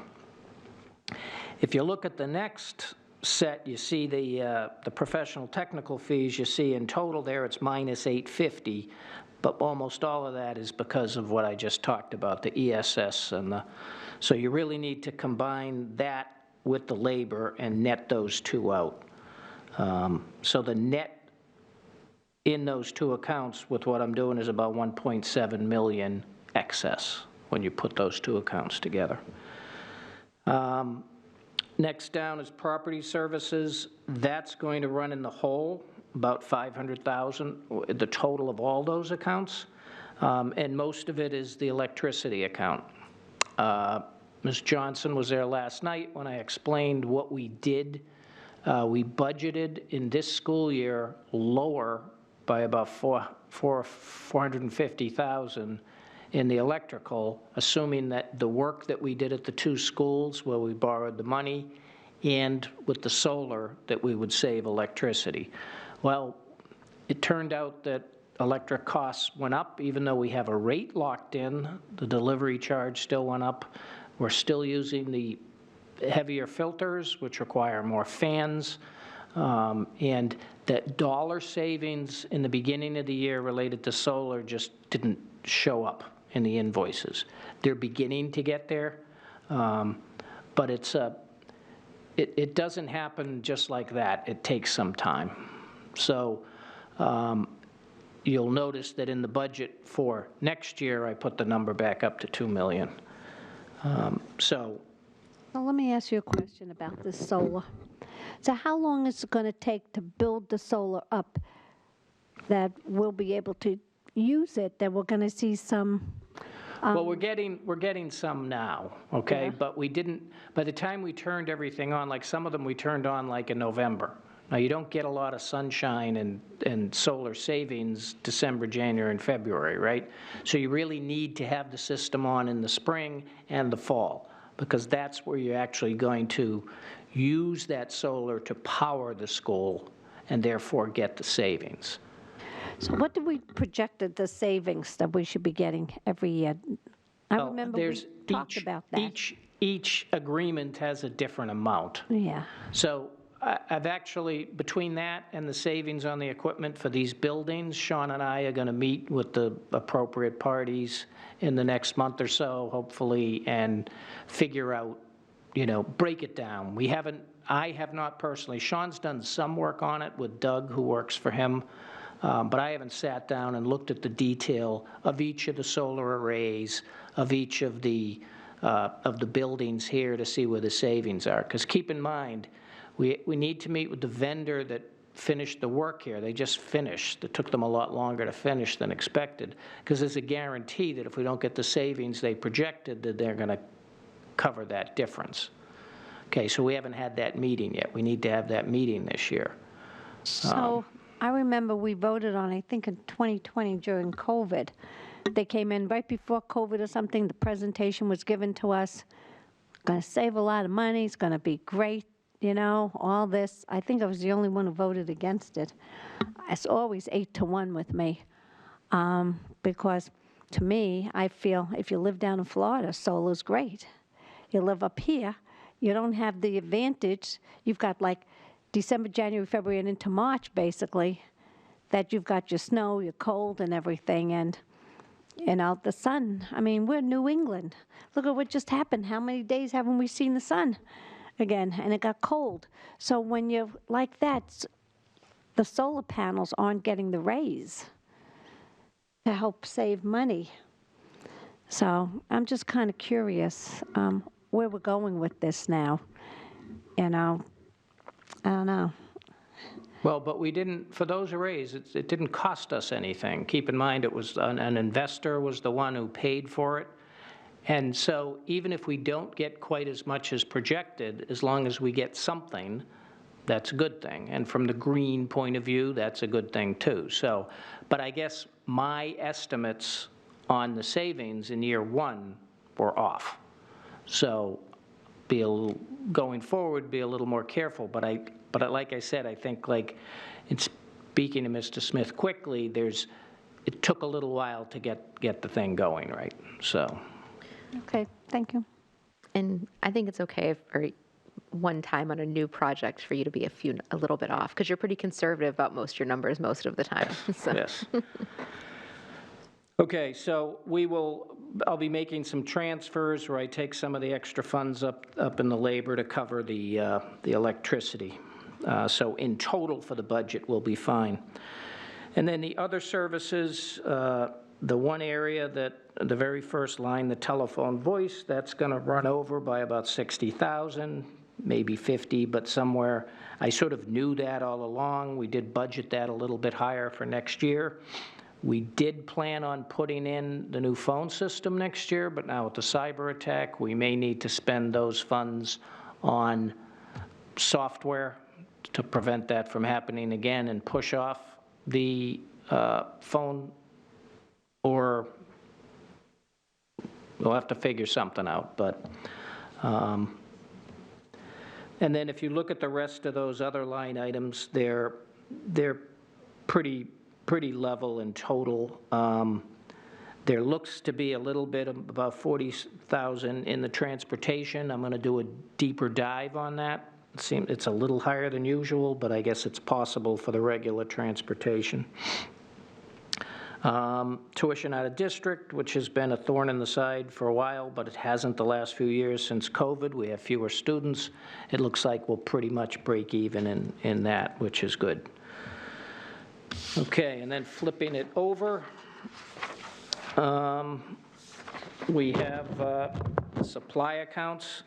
If you look at the next set, you see the professional technical fees. You see in total there it's minus 850, but almost all of that is because of what I just talked about, the ESS and so you really need to combine that with the labor and net those two out. So the net in those two accounts with what I'm doing is about 1.7 million excess when you put those two accounts together. Next down is property services. That's going to run in the hole, about 500,000, the total of all those accounts. And most of it is the electricity account. Ms. Johnson was there last night when I explained what we did. We budgeted in this school year lower by about 450,000 in the electrical, assuming that the work that we did at the two schools where we borrowed the money and with the solar that we would save electricity. Well, it turned out that electric costs went up, even though we have a rate locked in. The delivery charge still went up. We're still using the heavier filters, which require more fans. And that dollar savings in the beginning of the year related to solar just didn't show up in the invoices. They're beginning to get there, but it doesn't happen just like that. It takes some time. So you'll notice that in the budget for next year, I put the number back up to 2 million. So let me ask you a question about this solar. So how long is it going to take to build the solar up that we'll be able to use it, that we're going to see some? Well, we're getting some now, okay? Yeah. But we didn't, by the time we turned everything on, like some of them we turned on like in November, Now, you don't get a lot of sunshine and solar savings December, January, and February, right? So you really need to have the system on in the spring and the fall, because that's where you're actually going to use that solar to power the school and therefore get the savings. So what did we projected the savings that we should be getting every year? I Well, remember we talked about that. Each agreement has a different amount. Yeah. So I've actually, between that and the savings on the equipment for these buildings, Sean and I are going to meet with the appropriate parties in the next month or so, hopefully, and figure out, break it down. I have not personally, Sean's done some work on it with Doug, who works for him, but I haven't sat down and looked at the detail of each of the solar arrays, of each of the buildings here to see where the savings are. Because keep in mind, we need to meet with the vendor that finished the work here. They just finished. It took them a lot longer to finish than expected, because there's a guarantee that if we don't get the savings they projected, that they're going to cover that difference. Okay, so we haven't had that meeting yet. We need to have that meeting this year. So I remember we voted on, I think in 2020 during COVID. They came in right before COVID or something. The presentation was given to us. Going to save a lot of money. It's going to be great. All this. I think I was the only one who voted against it. It's always 8-1 with me, because to me, I feel if you live down in Florida, solar's great. You live up here, you don't have the advantage. You've got like December, January, February, and into March, basically, that you've got your snow, your cold, and everything, and the sun. I mean, we're New England. Look at what just happened. How many days haven't we seen the sun again? And it got cold. So when you're like that, the solar panels aren't getting the rays to help save money. So I'm just kind of curious where we're going with this now. I don't know. Well, but we didn't, for those arrays, it didn't cost us anything. Keep in mind, it was an investor was the one who paid for it. And so even if we don't get quite as much as projected, as long as we get something, that's a good thing. And from the green point of view, that's a good thing too. So, but I guess my estimates on the savings in year one were off. So going forward, be a little more careful. But like I said, I think, like, in speaking to Mr. Smith quickly, it took a little while to get the thing going, right? So. Okay, thank you. And I think it's okay for one time on a new project for you to be a little bit off, because you're pretty conservative about most of your numbers most of the time. So. Yes. Okay, so I'll be making some transfers where I take some of the extra funds up in the labor to cover the electricity. So in total for the budget, we'll be fine. And then the other services, the one area that the very first line, the telephone voice, that's going to run over by about 60,000, maybe 50, but somewhere. I sort of knew that all along. We did budget that a little bit higher for next year. We did plan on putting in the new phone system next year, but now with the cyber attack, we may need to spend those funds on software to prevent that from happening again and push off the phone, or we'll have to figure something out. But and then if you look at the rest of those other line items, they're pretty level in total. There looks to be a little bit of about 40,000 in the transportation. I'm going to do a deeper dive on that. It's a little higher than usual, but I guess it's possible for the regular transportation. Tuition out of district, which has been a thorn in the side for a while, but it hasn't the last few years since COVID. We have fewer students. It looks like we'll pretty much break even in that, which is good. Okay, and then flipping it over, we have supply accounts.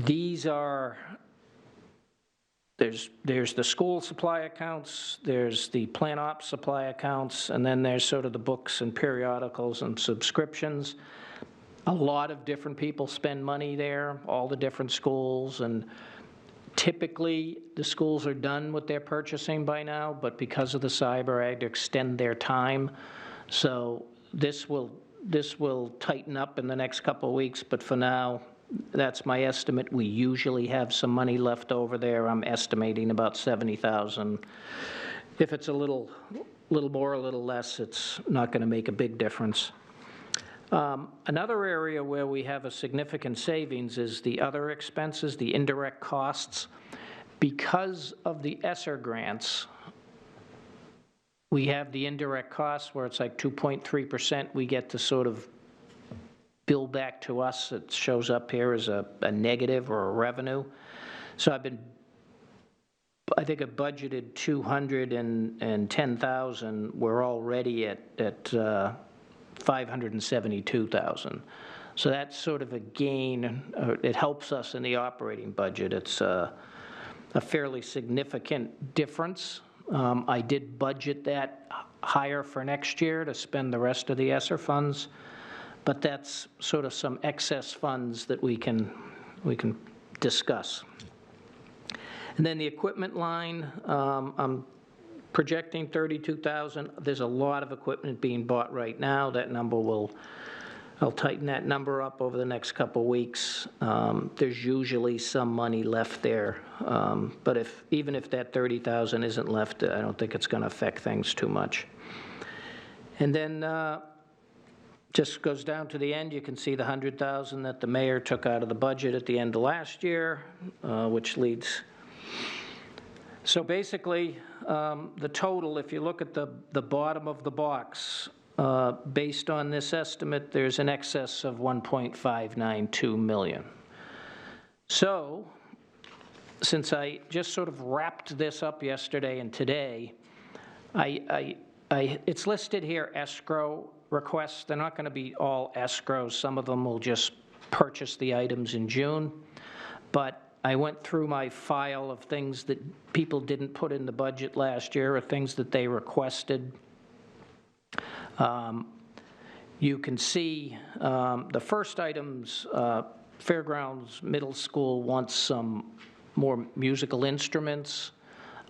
These are, there's the school supply accounts, there's the plant ops supply accounts, and then there's sort of the books and periodicals and subscriptions. A lot of different people spend money there, all the different schools, and Typically, the schools are done with their purchasing by now, but because of the cyber, I had to extend their time. So this will tighten up in the next couple of weeks, but for now, that's my estimate. We usually have some money left over there. I'm estimating about 70,000. If it's a little more, a little less, it's not going to make a big difference. Another area where we have a significant savings is the other expenses, the indirect costs. Because of the ESSER grants, we have the indirect costs where it's like 2.3% we get to sort of bill back to us. It shows up here as a negative or a revenue. So I think I budgeted 210,000. We're already at 572,000. So that's sort of a gain. It helps us in the operating budget. It's a fairly significant difference. I did budget that higher for next year to spend the rest of the ESSER funds, but that's sort of some excess funds that we can discuss. And then the equipment line, I'm projecting 32,000. There's a lot of equipment being bought right now. That number I'll tighten that number up over the next couple of weeks. There's usually some money left there, but even if that 30,000 isn't left, I don't think it's going to affect things too much. And then just goes down to the end. You can see the 100,000 that the mayor took out of the budget at the end of last year, which leads. So basically, the total, if you look at the bottom of the box, based on this estimate, there's an excess of 1.592 million. So, since I just sort of wrapped this up yesterday and today, it's listed here escrow requests. They're not going to be all escrows. Some of them will just purchase the items in June. But I went through my file of things that people didn't put in the budget last year or things that they requested. You can see the first items, Fairgrounds Middle School wants some more musical instruments.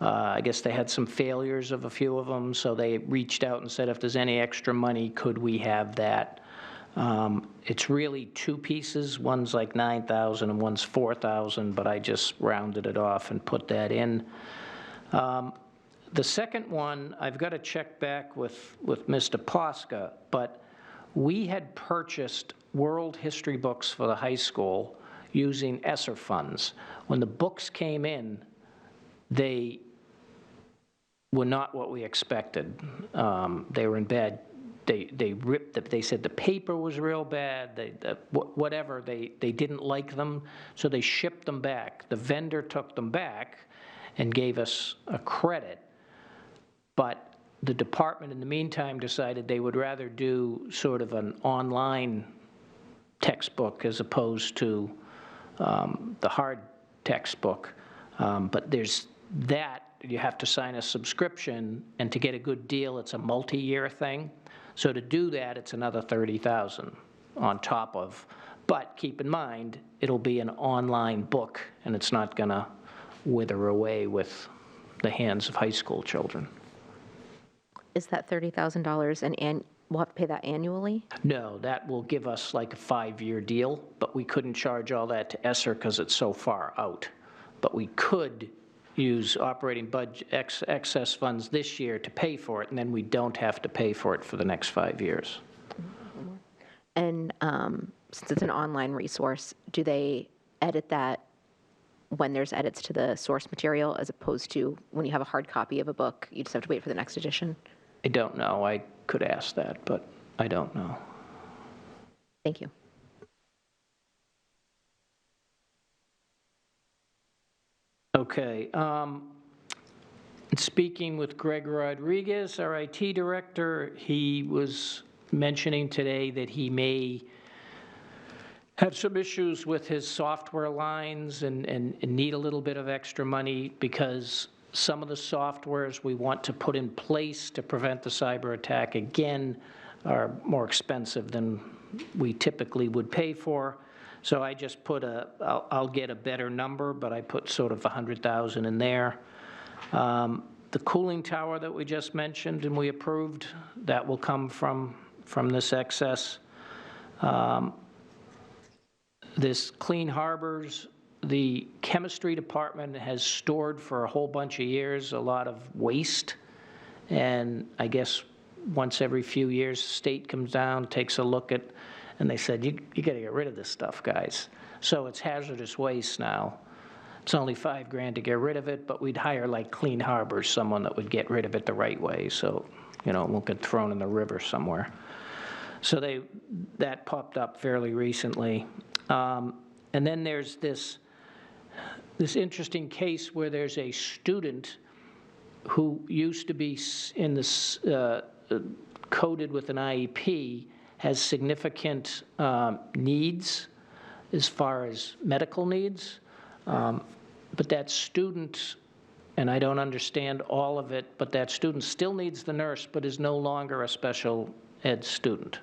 I guess they had some failures of a few of them, so they reached out and said if there's any extra money, could we have that? It's really two pieces. One's like 9,000 and one's 4,000, but I just rounded it off and put that in. The second one, I've got to check back with Mr. Posca, but we had purchased world history books for the high school using ESSER funds. When the books came in, they were not what we expected. They were in bad. They ripped it. They said the paper was real bad. Whatever. They didn't like them, so they shipped them back. The vendor took them back and gave us a credit. But the department, in the meantime, decided they would rather do sort of an online textbook as opposed to the hard textbook. But there's that. You have to sign a subscription, and to get a good deal, it's a multi-year thing. So to do that, it's another 30,000 on top of. But keep in mind, it'll be an online book, and it's not going to wither away with the hands of high school children. Is that $30,000 and we'll have to pay that annually? No, that will give us like a 5-year deal, but we couldn't charge all that to ESSER because it's so far out. But we could use operating budget excess funds this year to pay for it, and then we don't have to pay for it for the next 5 years. And since it's an online resource, do they edit that when there's edits to the source material as opposed to when you have a hard copy of a book, you just have to wait for the next edition? I don't know. I could ask that, but I don't know. Thank you. Okay. Speaking with Greg Rodriguez, our IT director, he was mentioning today that he may have some issues with his software lines and need a little bit of extra money because some of the softwares we want to put in place to prevent the cyber attack, again, are more expensive than we typically would pay for. So I just put I'll get a better number, but I put sort of 100,000 in there. The cooling tower that we just mentioned and we approved, that will come from this excess. This Clean Harbors, the chemistry department has stored for a whole bunch of years a lot of waste. And I guess once every few years, the state comes down, takes a look at, and they said, you got to get rid of this stuff, guys. So it's hazardous waste now. It's only $5,000 to get rid of it, but we'd hire like Clean Harbors, someone that would get rid of it the right way, so, it won't get thrown in the river somewhere. So that popped up fairly recently. And then there's this interesting case where there's a student who used to be in this coded with an IEP, has significant needs as far as medical needs. But that student, and I don't understand all of it, but that student still needs the nurse, but is no longer a special ed student.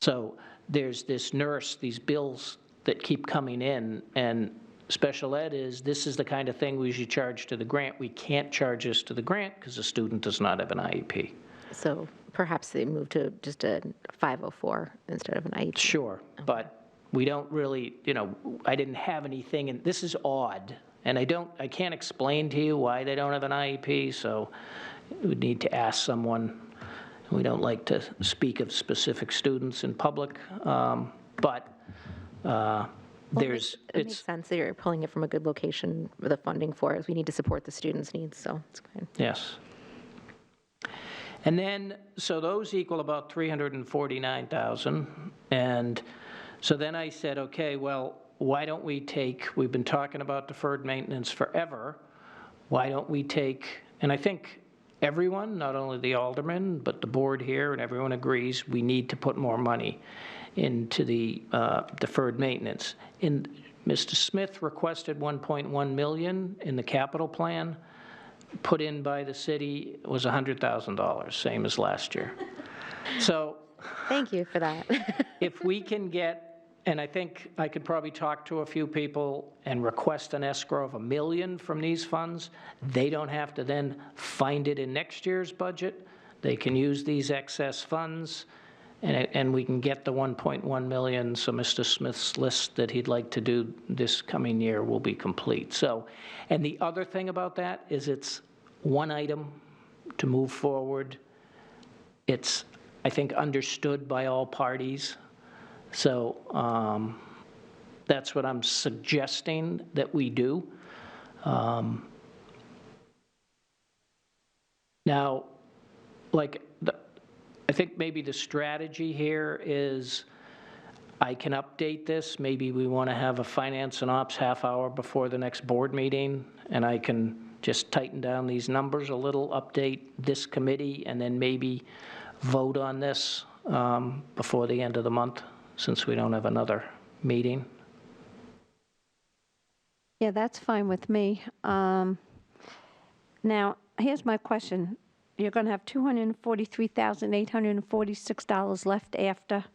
So there's this nurse, these bills that keep coming in, and special ed this is the kind of thing we should charge to the grant. We can't charge this to the grant because the student does not have an IEP. So perhaps they move to just a 504 instead of an IEP. Sure, but we don't really, I didn't have anything, and this is odd, and I can't explain to you why they don't have an IEP, so we would need to ask someone. We don't like to speak of specific students in public, but there's, It makes sense that you're pulling it from a good location with the funding for it. We need to support the students' needs, so it's fine. yes. And then, so those equal about 349,000, and so then I said, okay, well, why don't we we've been talking about deferred maintenance forever, why don't we take, and I think everyone, not only the aldermen, but the board here, and everyone agrees, we need to put more money into the deferred maintenance. And Mr. Smith requested 1.1 million in the capital plan. Put in by the city was $100,000, same as last year. So Thank you for that. if we can get, and I think I could probably talk to a few people and request an escrow of $1 million from these funds, they don't have to then find it in next year's budget. They can use these excess funds, and we can get the 1.1 million, so Mr. Smith's list that he'd like to do this coming year will be complete. So, and the other thing about that is it's one item to move forward. It's, I think, understood by all parties. So that's what I'm suggesting that we do. Now, I think maybe the strategy here is I can update this. Maybe we want to have a finance and ops half hour before the next board meeting, and I can just tighten down these numbers a little, update this committee, and then maybe vote on this before the end of the month, since we don't have another meeting. Yeah, that's fine with me. Now, here's my question. You're going to have $243,846 left after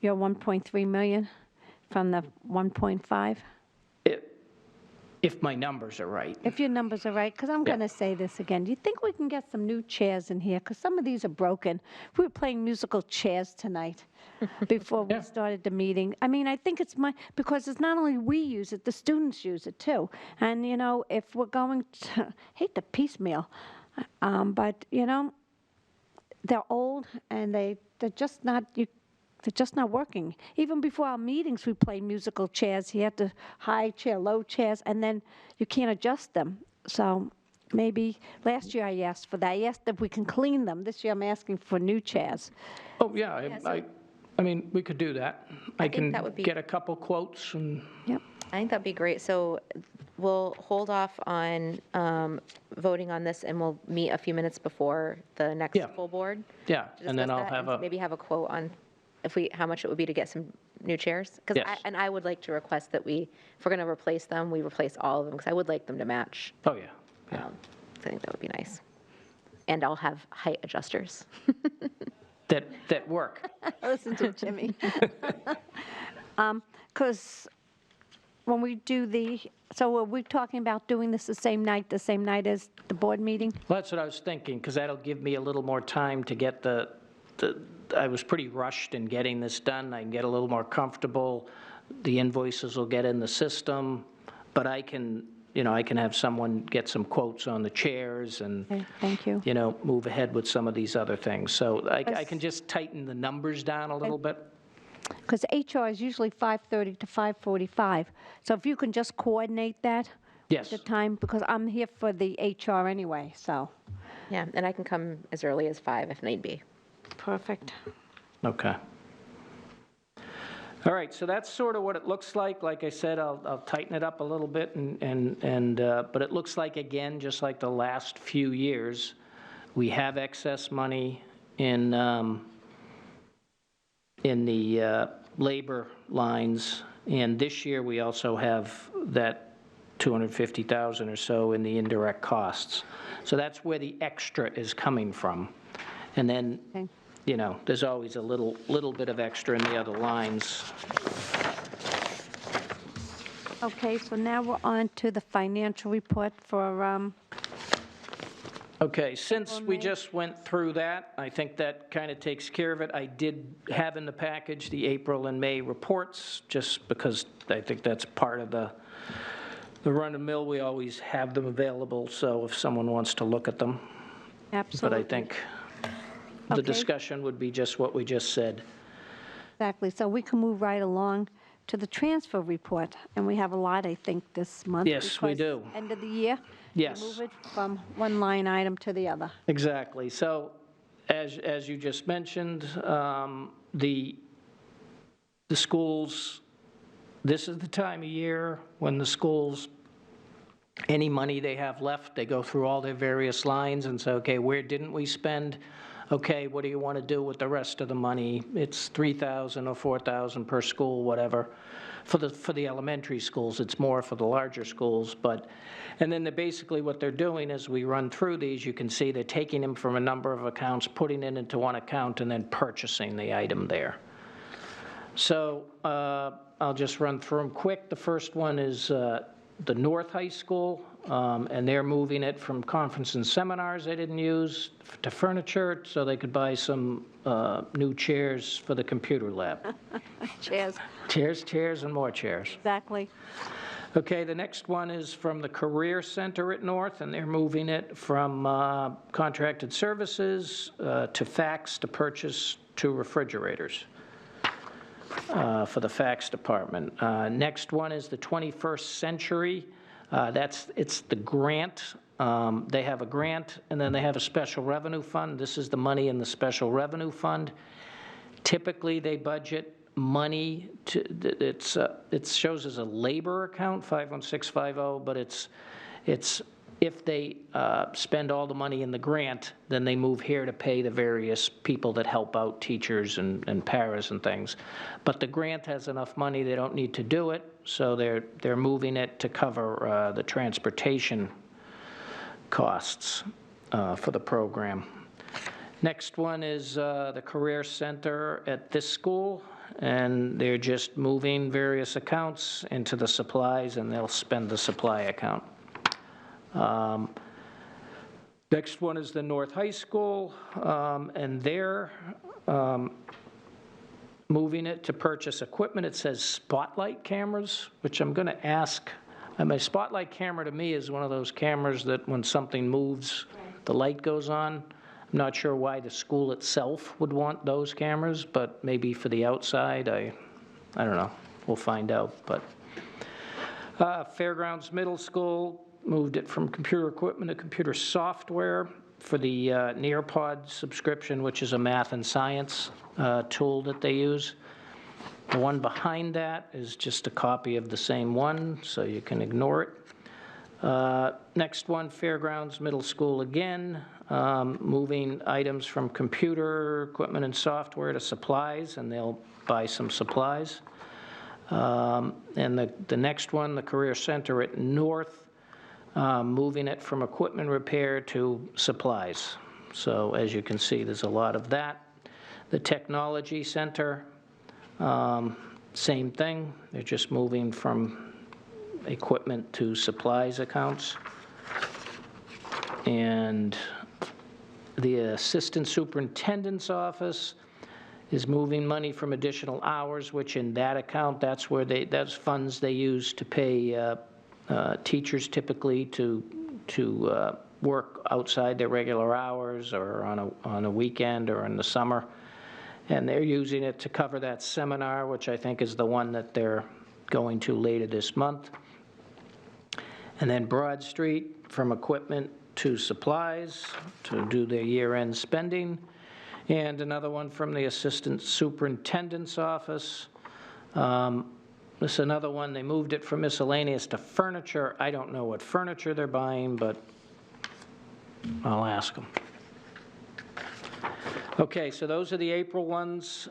your 1.3 million from the 1.5? If my numbers are right. If your numbers are right, because I'm going to say this again. Do you think we can get some new chairs in here? Because some of these are broken. We were playing musical chairs tonight before we started the meeting. I mean, I think because it's not only we use it, the students use it too. And, if we're going to, hate to piecemeal, but, they're old and they're just not, they're just not working. Even before our meetings, we played musical chairs. You had the high chair, low chairs, and then you can't adjust them. So maybe last year I asked for that. I asked if we can clean them. This year I'm asking for new chairs. Oh, yeah, I mean, we could do that. I think can that would be- get a couple quotes and. Yep. I think that'd be great. So we'll hold off on voting on this, and we'll meet a few minutes before the next Yeah. full board. Yeah, to and then discuss I'll that, have and maybe have a quote on how much it would be to get some new chairs. Yes. I would like to request that if we're going to replace them, we replace all of them, because I would like them to match. Oh, yeah, yeah. I think that would be nice. And I'll have height adjusters. That work. Listen to Jimmy. Because when we do so are we talking about doing this the same night as the board meeting? Well, that's what I was thinking, because that'll give me a little more time to get I was pretty rushed in getting this done. I can get a little more comfortable. The invoices will get in the system, but I can have someone get some quotes on the chairs and, Okay, thank you. move ahead with some of these other things. So I can just tighten the numbers down a little bit. Because HR is usually 5:30 to 5:45. So if you can just coordinate that? Yes. The time, because I'm here for the HR anyway, so. Yeah, and I can come as early as 5 if need be. Perfect. Okay. All right, so that's sort of what it looks like. Like I said, I'll tighten it up a little bit, but it looks like, again, just like the last few years, we have excess money in the labor lines, and this year we also have that 250,000 or so in the indirect costs. So that's where the extra is coming from. And then, Okay. there's always a little bit of extra in the other lines. Okay, so now we're on to the financial report for, Okay, since we just went through that, I think that kind of takes care of it. I did have in the package the April and May reports, just because I think that's part of the run-of-the-mill. We always have them available, so if someone wants to look at them. absolutely. But I think the Okay. discussion would be just what we just said. Exactly, so we can move right along to the transfer report, and we have a lot, I think, this month. Yes, we because do. End of the year. Yes. Move it from one line item to the other. Exactly. So, as you just mentioned, the schools, this is the time of year when the schools, any money they have left, they go through all their various lines and say, okay, where didn't we spend? Okay, what do you want to do with the rest of the money? It's $3,000 or $4,000 per school, whatever. For the elementary schools, it's more for the larger schools, and then basically what they're doing as we run through these, you can see they're taking them from a number of accounts, putting it into one account, and then purchasing the item there. So I'll just run through them quick. The first one is the North High School, and they're moving it from conference and seminars they didn't use to furniture, so they could buy some new chairs for the computer lab. Chairs. Chairs, and more chairs. Exactly. Okay, the next one is from the Career Center at North, and they're moving it from contracted services to fax to purchase 2 refrigerators for the fax department. Next one is the 21st Century. It's the grant. They have a grant, and then they have a special revenue fund. This is the money in the special revenue fund. Typically, they budget money it shows as a labor account, 51650, but it's if they spend all the money in the grant, then they move here to pay the various people that help out, teachers and paras and things. But the grant has enough money, they don't need to do it, so they're moving it to cover the transportation costs for the program. Next one is the Career Center at this school, and they're just moving various accounts into the supplies, and they'll spend the supply account. Next one is the North High School, and they're moving it to purchase equipment. It says spotlight cameras, which I'm going to ask. A spotlight camera to me is one of those cameras that when something moves, the light goes on. I'm not sure why the school itself would want those cameras, but maybe for the outside, I don't know. We'll find out. But Fairgrounds Middle School moved it from computer equipment to computer software for the Nearpod subscription, which is a math and science tool that they use. The one behind that is just a copy of the same one, so you can ignore it. Next one, Fairgrounds Middle School again, moving items from computer equipment and software to supplies, and they'll buy some supplies. And the next one, the Career Center at North, moving it from equipment repair to supplies. So as you can see, there's a lot of that. The Technology Center, Same thing, they're just moving from equipment to supplies accounts. And the Assistant Superintendent's Office is moving money from additional hours, which in that account, that's funds they use to pay teachers typically to work outside their regular hours or on a weekend or in the summer. And they're using it to cover that seminar, which I think is the one that they're going to later this month. And then Broad Street, from equipment to supplies to do their year-end spending. And another one from the Assistant Superintendent's Office. This is another one, they moved it from miscellaneous to furniture. I don't know what furniture they're buying, but I'll ask them. Okay, so those are the April ones.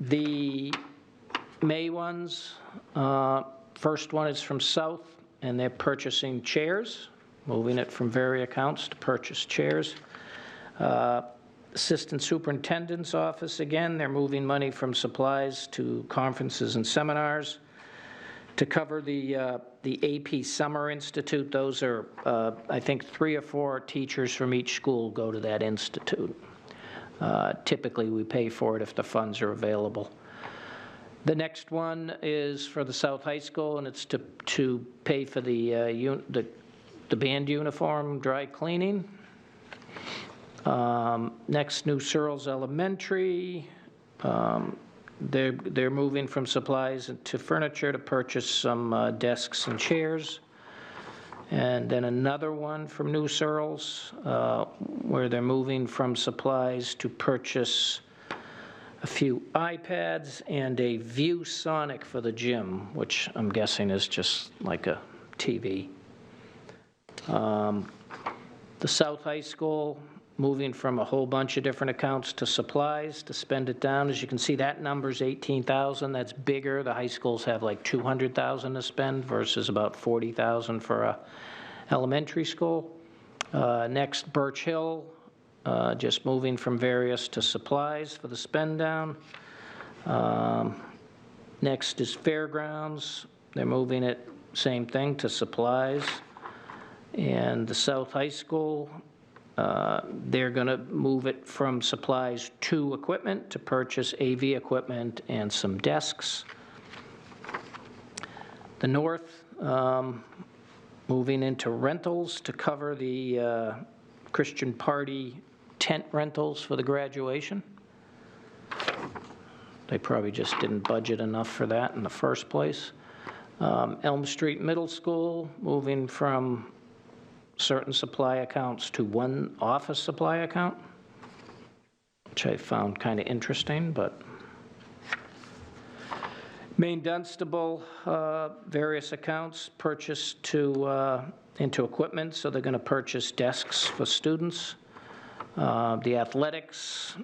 The May ones, first one is from South, and they're purchasing chairs, moving it from various accounts to purchase chairs. Assistant Superintendent's Office, again, they're moving money from supplies to conferences and seminars. To cover the AP Summer Institute, those are, I think, 3 or 4 teachers from each school go to that institute. Typically, we pay for it if the funds are available. The next one is for the South High School, and it's to pay for the band uniform dry cleaning. Next, New Searles Elementary. They're moving from supplies to furniture to purchase some desks and chairs. And then another one from New Searles, where they're moving from supplies to purchase a few iPads and a ViewSonic for the gym, which I'm guessing is just like a TV. The South High School, moving from a whole bunch of different accounts to supplies to spend it down. As you can see, that number's 18,000. That's bigger. The high schools have like 200,000 to spend versus about 40,000 for a elementary school. Next, Birch Hill, just moving from various to supplies for the spend down. Next is Fairgrounds. They're moving it, same thing, to supplies. And the South High School, they're going to move it from supplies to equipment to purchase AV equipment and some desks. The North, moving into rentals to cover the Christian Party tent rentals for the graduation. They probably just didn't budget enough for that in the first place. Elm Street Middle School, moving from certain supply accounts to one office supply account, which I found kind of interesting, but. Maine Dunstable, various accounts purchased into equipment, so they're going to purchase desks for students. The athletics,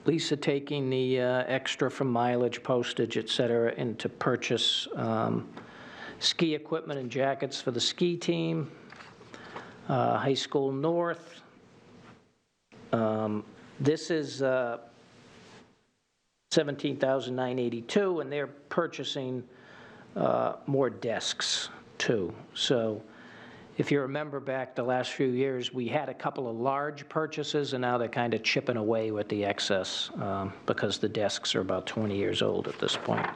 Lisa taking the extra from mileage, postage, et cetera, and to purchase ski equipment and jackets for the ski team. High School North. This is $17,982, and they're purchasing more desks too. So if you remember back the last few years, we had a couple of large purchases, and now they're kind of chipping away with the excess because the desks are about 20 years old at this point.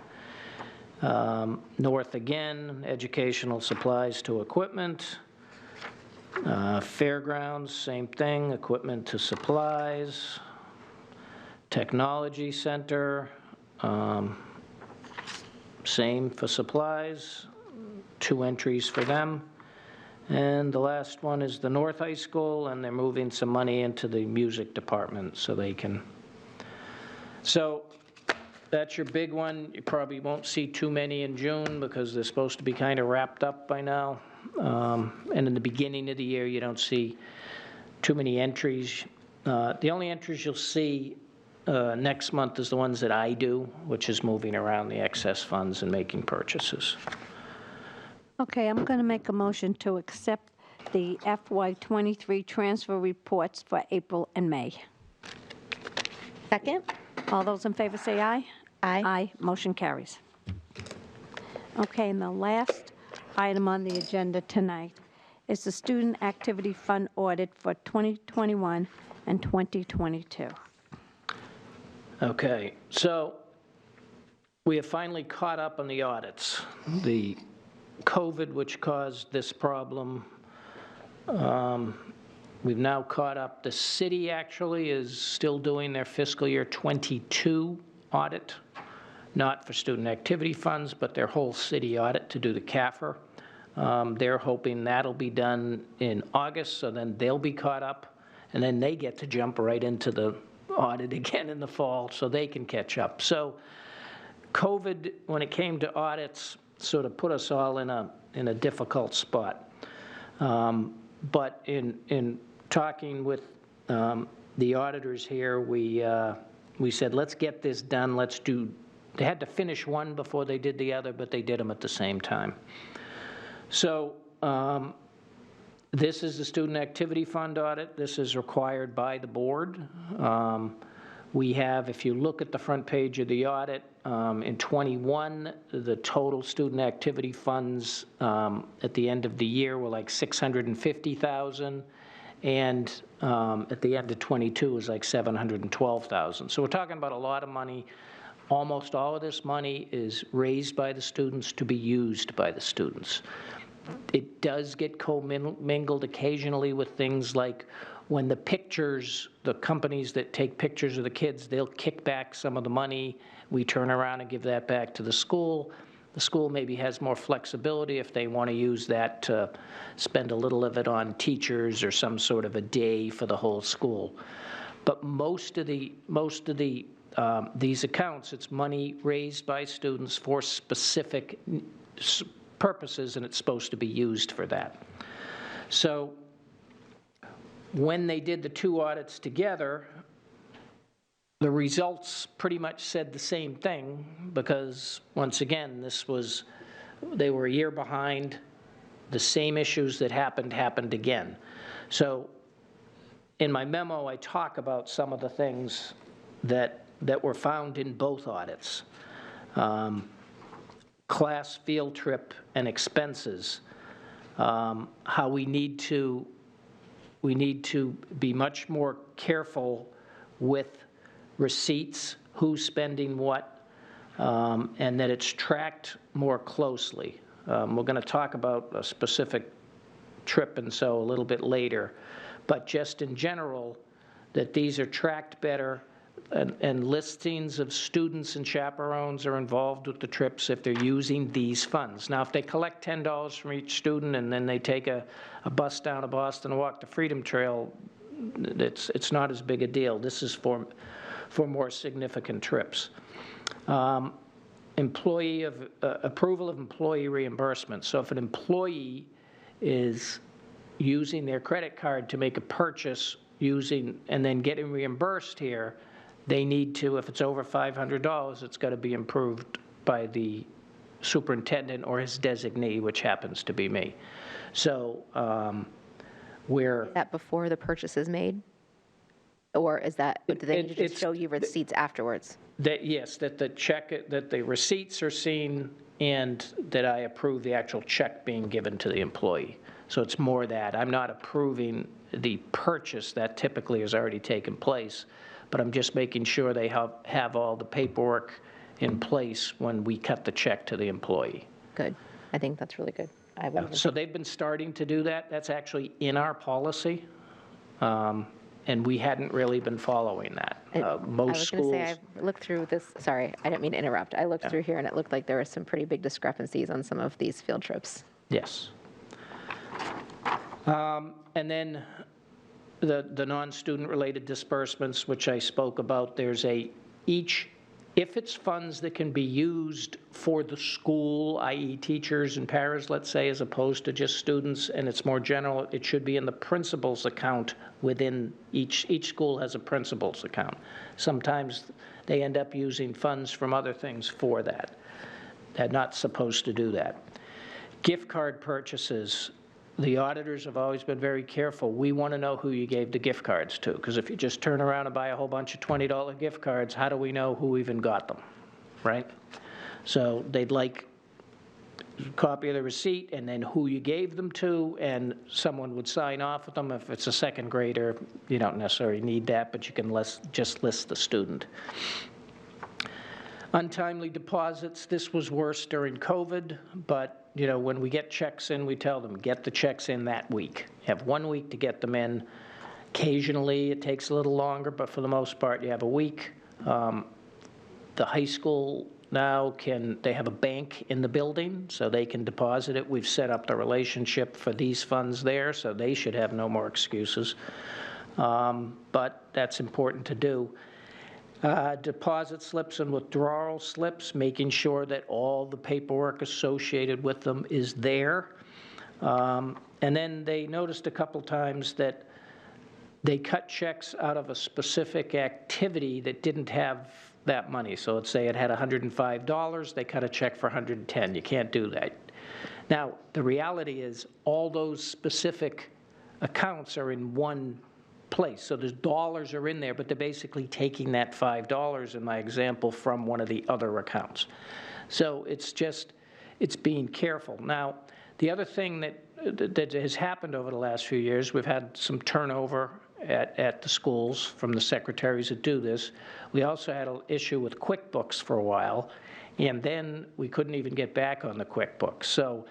North again, educational supplies to equipment. Fairgrounds, same thing, equipment to supplies. Technology Center, same for supplies, 2 entries for them. And the last one is the North High School, and they're moving some money into the music department so they can. So that's your big one. You probably won't see too many in June because they're supposed to be kind of wrapped up by now. And in the beginning of the year, you don't see too many entries. The only entries you'll see next month is the ones that I do, which is moving around the excess funds and making purchases. Okay, I'm going to make a motion to accept the FY23 transfer reports for April and May. Second? All those in favor say aye. Aye. Aye, motion carries. Okay, and the last item on the agenda tonight is the Student Activity Fund audit for 2021 and 2022. Okay, so we have finally caught up on the audits. The COVID, which caused this problem, we've now caught up. The city actually is still doing their fiscal year '22 audit, not for student activity funds, but their whole city audit to do the CAFR. They're hoping that'll be done in August, so then they'll be caught up, and then they get to jump right into the audit again in the fall, so they can catch up. So COVID, when it came to audits, sort of put us all in a difficult spot. But in talking with the auditors here, we said, let's get this done. They had to finish one before they did the other, but they did them at the same time. So this is the Student Activity Fund audit. This is required by the board. We have, if you look at the front page of the audit, in '21, the total student activity funds at the end of the year were like $650,000, and at the end of '22 was like $712,000. So we're talking about a lot of money. Almost all of this money is raised by the students to be used by the students. It does get commingled occasionally with things like when the companies that take pictures of the kids, they'll kick back some of the money. We turn around and give that back to the school. The school maybe has more flexibility if they want to use that to spend a little of it on teachers or some sort of a day for the whole school. But most of these accounts, it's money raised by students for specific purposes, and it's supposed to be used for that. So when they did the two audits together, the results pretty much said the same thing, because once again, they were a year behind. The same issues that happened again. So in my memo, I talk about some of the things that were found in both audits. Class field trip and expenses, how we need to be much more careful with receipts, who's spending what, and that it's tracked more closely. We're going to talk about a specific trip and so a little bit later, but just in general, that these are tracked better, and listings of students and chaperones are involved with the trips if they're using these funds. Now, if they collect $10 from each student and then they take a bus down to Boston and walk the Freedom Trail, it's not as big a deal. This is for more significant trips. Approval of employee reimbursement. So if an employee is using their credit card to make a purchase and then getting reimbursed here, they need to, if it's over $500, it's got to be approved by the superintendent or his designee, which happens to be me. So Is that before the purchase is made? Or is that, do they need to just show you receipts afterwards? Yes, that the receipts are seen and that I approve the actual check being given to the employee. So it's more that. I'm not approving the purchase that typically has already taken place, but I'm just making sure they have all the paperwork in place when we cut the check to the employee. Good. I think that's really good. So they've been starting to do that. That's actually in our policy, and we hadn't really been following that. Most schools. I was going to say, I looked through this. Sorry, I didn't mean to interrupt. I looked through here, and it looked like there were some pretty big discrepancies on some of these field trips. Yes. And then the non-student related disbursements, which I spoke about, there's if it's funds that can be used for the school, i.e. teachers and paras, let's say, as opposed to just students, and it's more general, it should be in the principal's account within each school has a principal's account. Sometimes they end up using funds from other things for that. They're not supposed to do that. Gift card purchases. The auditors have always been very careful. We want to know who you gave the gift cards to, because if you just turn around and buy a whole bunch of $20 gift cards, how do we know who even got them? right? So they'd like a copy of the receipt and then who you gave them to, and someone would sign off with them. If it's a second grader, you don't necessarily need that, but you can just list the student. Untimely deposits, this was worse during COVID, but, you know, when we get checks in, we tell them, get the checks in that week. You have 1 week to get them in. Occasionally, it takes a little longer, but for the most part, you have a week. The high school now they have a bank in the building, so they can deposit it. We've set up the relationship for these funds there, so they should have no more excuses. But that's important to do. Deposit slips and withdrawal slips, making sure that all the paperwork associated with them is there. And then they noticed a couple times that they cut checks out of a specific activity that didn't have that money. So let's say it had $105, they cut a check for $110. You can't do that. Now, the reality is all those specific accounts are in one place. So there's dollars are in there, but they're basically taking that $5 in my example from one of the other accounts. So it's being careful. Now, the other thing that has happened over the last few years, we've had some turnover at the schools from the secretaries that do this. We also had an issue with QuickBooks for a while, and then we couldn't even get back on the QuickBooks. So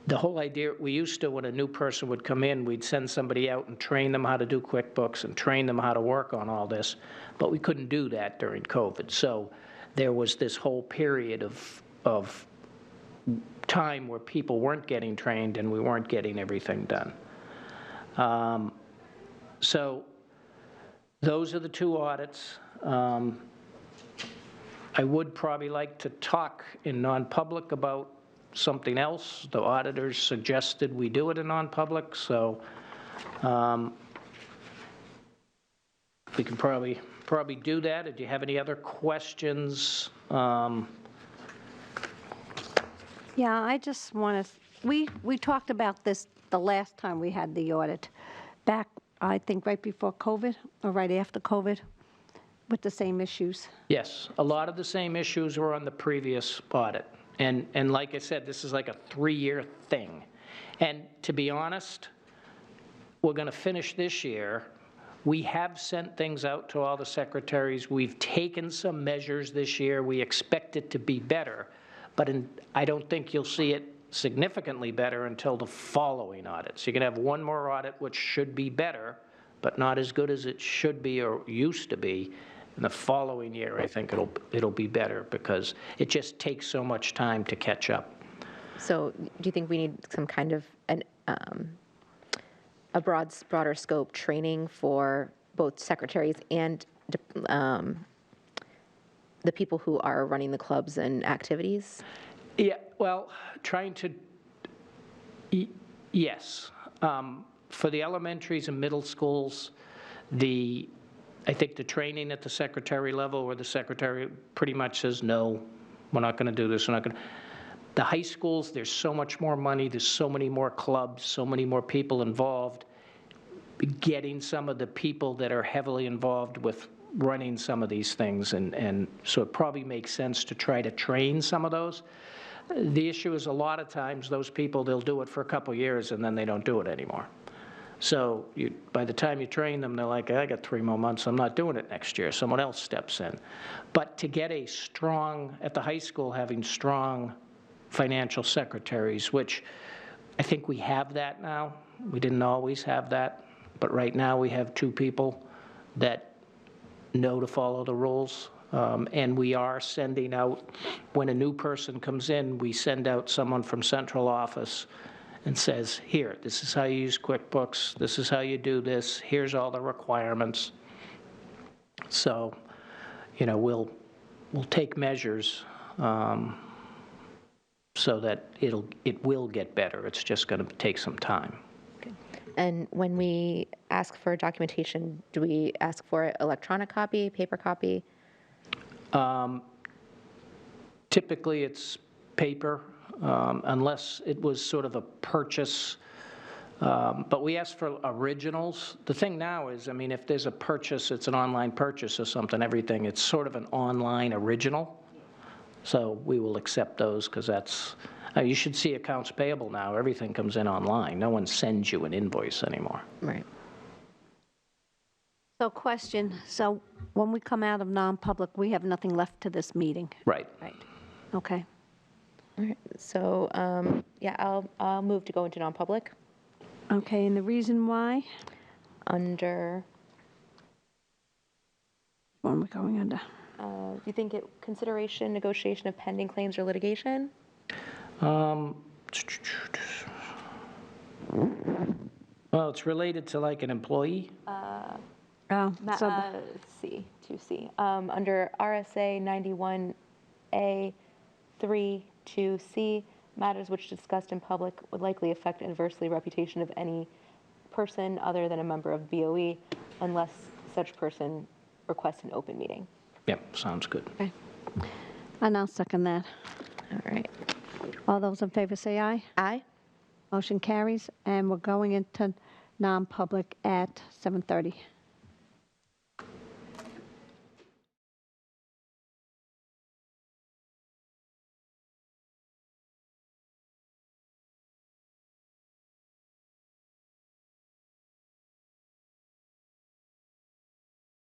the whole idea, we used to, when a new person would come in, we'd send somebody out and train them how to do QuickBooks and train them how to work on all this, but we couldn't do that during COVID. So there was this whole period of time where people weren't getting trained and we weren't getting everything done. So those are the two audits. I would probably like to talk in non-public about something else. The auditors suggested we do it in non-public, so we can probably do that. Do you have any other questions? Yeah, I just want to, we talked about this the last time we had the audit, back, I think, right before COVID or right after COVID, with the same issues. Yes, a lot of the same issues were on the previous audit. And like I said, this is like a 3-year thing. And to be honest, we're going to finish this year. We have sent things out to all the secretaries. We've taken some measures this year. We expect it to be better. But I don't think you'll see it significantly better until the following audit. So you're going to have one more audit, which should be better, but not as good as it should be or used to be. In the following year, I think it'll be better because it just takes so much time to catch up. So do you think we need some kind of a broader scope training for both secretaries and the people who are running the clubs and activities? Yeah, well, yes. For the elementaries and middle schools, I think the training at the secretary level, where the secretary pretty much says, no, we're not going to do this, we're not going to. The high schools, there's so much more money, there's so many more clubs, so many more people involved. Getting some of the people that are heavily involved with running some of these things, and so it probably makes sense to try to train some of those. The issue is a lot of times those people, they'll do it for a couple years and then they don't do it anymore. So by the time you train them, they're like, I got 3 more months, I'm not doing it next year. Someone else steps in. But to get a strong, at the high school, having strong financial secretaries, which I think we have that now. We didn't always have that, but right now we have 2 people that know to follow the rules. And we are sending out, when a new person comes in, we send out someone from central office and says, here, this is how you use QuickBooks, this is how you do this, here's all the requirements. So, you know, we'll take measures so that it will get better. It's just going to take some time. Okay. And when we ask for documentation, do we ask for an electronic copy, paper copy? Typically, it's paper, unless it was sort of a purchase. But we ask for originals. The thing now is, I mean, if there's a purchase, it's an online purchase or something, everything, it's sort of an online original. So we will accept those because that's, you should see accounts payable now. Everything comes in online. No one sends you an invoice anymore. Right. So question, so when we come out of non-public, we have nothing left to this meeting? Right. Right. Okay. All right. So, yeah, I'll move to go into non-public Okay, and the reason why? under, What am I going under? do you think it, consideration, negotiation of pending claims or litigation? Well, it's related to like an employee. Oh, so, Let's see, 2C. Under RSA 91A 3, 2C, matters which discussed in public would likely affect adversely reputation of any person other than a member of BOE unless such person requests an open meeting. Yep, sounds good. okay. And I'll second that. All right. All those in favor say aye. Aye? Motion carries, and we're going into non-public at 7:30.